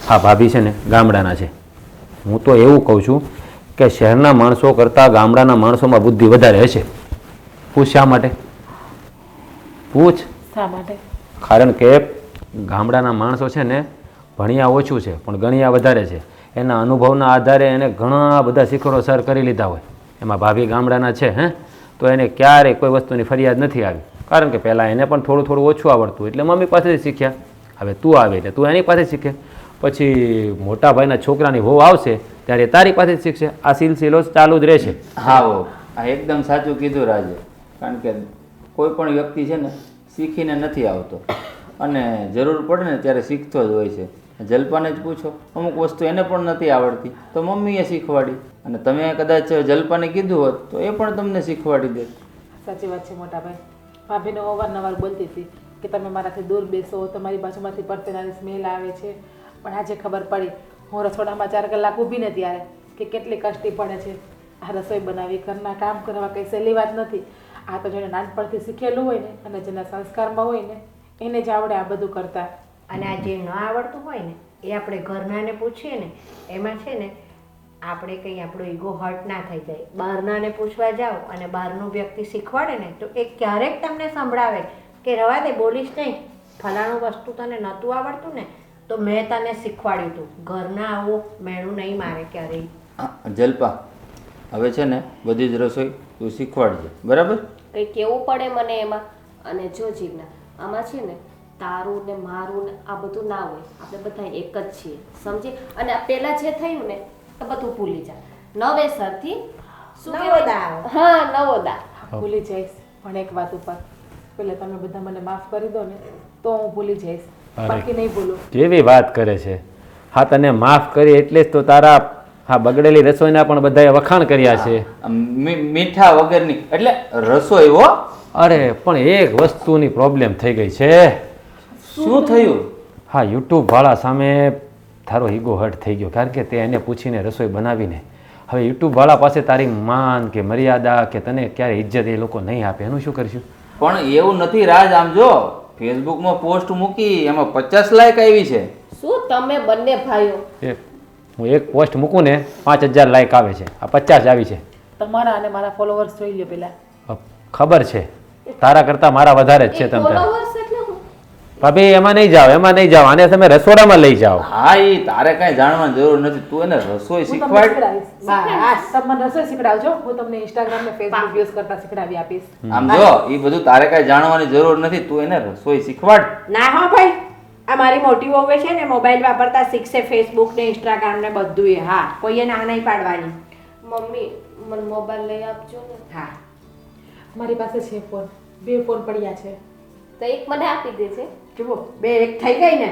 હા ભાભી છે ને ગામડાના છે. હું તો એવું કહું છું કે શહેરના માણસો કરતાં ગામડાના માણસોમાં બુદ્ધિ વધારે હશે. પૂછ શા માટે? પૂછ. શા માટે? કારણ કે ગામડાના માણસો છે ને ભણ્યા ઓછું છે પણ ગણ્યા વધારે છે. એના અનુભવના આધારે એને ઘણા બધા શિખરો સર કરી લીધા હોય. એમાં ભાભી ગામડાના છે તો એને ક્યારેય કોઈ વસ્તુની ફરિયાદ નથી આવી, કારણ કે પહેલાં એને પણ થોડું થોડું ઓછું આવડતું એટલે મમ્મી પાસેથી શીખ્યા. હવે તું આવે એટલે તું એની પાસે શીખે, પછી મોટા ભાઈના છોકરાની વહુ આવશે ત્યારે તારી પાસે જ શીખશે. આ સિલસિલો ચાલુ જ રહેશે. હા હો, આ એકદમ સાચું કીધું રાજે. કારણ કે કોઈ પણ વ્યક્તિ છે ને શીખીને નથી આવતો, અને જરૂર પડે ને ત્યારે શીખતો જ હોય છે. જલ્પાને જ પૂછો, અમુક વસ્તુ એને પણ નથી આવડતી તો મમ્મીએ શીખવાડી, અને તમે કદાચ જલ્પાને કીધું હોત તો એ પણ તમને શીખવાડી દે. સાચી વાત છે મોટા ભાઈ. ભાભીને અવારનવાર બોલતી હતી કે તમે મારાથી દૂર બેસો, તમારી બાજુમાંથી પરસેવાની સ્મેલ આવે છે. પણ આજે ખબર પડી, હું રસોડામાં 4 કલાક ઊભી ને ત્યારે કે કેટલી કષ્ટી પડે છે. આ રસોઈ બનાવી, ઘરના કામ કરવા કંઈ સહેલી વાત નથી. આ તો જેને નાનપણથી શીખેલું હોય ને અને જેના સંસ્કારમાં હોય ને એને જ આવડે આ બધું કરતા. અને આ જે ન આવડતું હોય ને એ આપણે ઘરનાને પૂછીએ ને એમાં છે ને આપણે કંઈ આપણો ઈગો હર્ટ ના થઈ જાય. બહારનાને પૂછવા જાઓ અને બહારનું વ્યક્તિ શીખવાડે ને તો એ ક્યારેક તમને સંભળાવે કે રવા દે, બોલીશ નહીં, ફલાણું વસ્તુ તને નહોતું આવડતું ને તો મેં તને શીખવાડ્યું હતું. ઘરના આવું મેણું નહીં મારે ક્યારેય. જલ્પા, હવે છે ને બધી જ રસોઈ તું શીખવાડજે, બરાબર? કંઈ કેવું પડે મને એમાં. અને જો જીજ્ઞા, આમાં છે ને તારું ને મારું ને આ બધું ના હોય, આપણે બધા એક જ છીએ, સમજી? અને આ પહેલાં જે થયું ને તો બધું ભૂલી જા, નવેસરથી શું કહેવાય? હા, નવો દા. ભૂલી જઈશ, પણ એક વાત ઉપર પેલા તમે બધા મને માફ કરી દો ને તો હું ભૂલી જઈશ, બાકી નહીં ભૂલું. કેવી વાત કરે છે! હા તને માફ કરી એટલે જ તો તારા હા બગડેલી રસોઈના પણ બધાએ વખાણ કર્યા છે. મીઠા વગરની એટલે રસોઈ હો. અરે પણ એક વસ્તુની પ્રોબ્લેમ થઈ ગઈ છે. શું થયું? હા યુટ્યુબ વાળા સામે તારો ઈગો હર્ટ થઈ ગયો, કારણ કે તે એને પૂછીને રસોઈ બનાવીને હવે યુટ્યુબ વાળા પાસે તારી માન કે મર્યાદા કે તને ક્યારે ઇજ્જત એ લોકો નહીં આપે. એનું શું કરીશું? પણ એવું નથી રાજ. આમ જો ફેસબુકમાં પોસ્ટ મૂકી એમાં 50 લાઈક આવી છે. શું તમે બંને ભાઈઓ? હું એક પોસ્ટ મૂકું ને 5000 લાઈક આવે છે, આ 50 આવી છે. તમારા અને મારા ફોલોવર્સ જોઈ લો પેલા. ખબર છે તારા કરતાં મારા વધારે જ છે. તમે ફોલોવર્સ એટલે હું? ભાભી એમાં નહીં જાઓ, એમાં નહીં જાઓ, આને તમે રસોડામાં લઈ જાઓ. હા, એ તારે કાંઈ જાણવાની જરૂર નથી. તું એને રસોઈ હું તમને શીખવાડ. શીખડાવીશ. તમે મને રસોઈ શીખડાવજો, હું તમને ઇન્સ્ટાગ્રામ ને ફેસબુક યુઝ કરતા શીખડાવી આપીશ. આમ જો એ બધું તારે કાંઈ જાણવાની જરૂર નથી. તું એને રસોઈ શીખવાડ. ના હો ભાઈ, આ મારી મોટી વહુ છે ને મોબાઈલ વાપરતા શીખશે, ફેસબુક ને ઇન્સ્ટાગ્રામ ને બધું એ. હા, કોઈએ ના નહીં પાડવાની. મમ્મી મને મોબાઈલ લઈ આપજો ને. હા, મારી પાસે છે ફોન, 2 ફોન પડ્યા છે. તો એક મને આપી દેજે. જુઓ 2 એક થઈ ગઈ ને.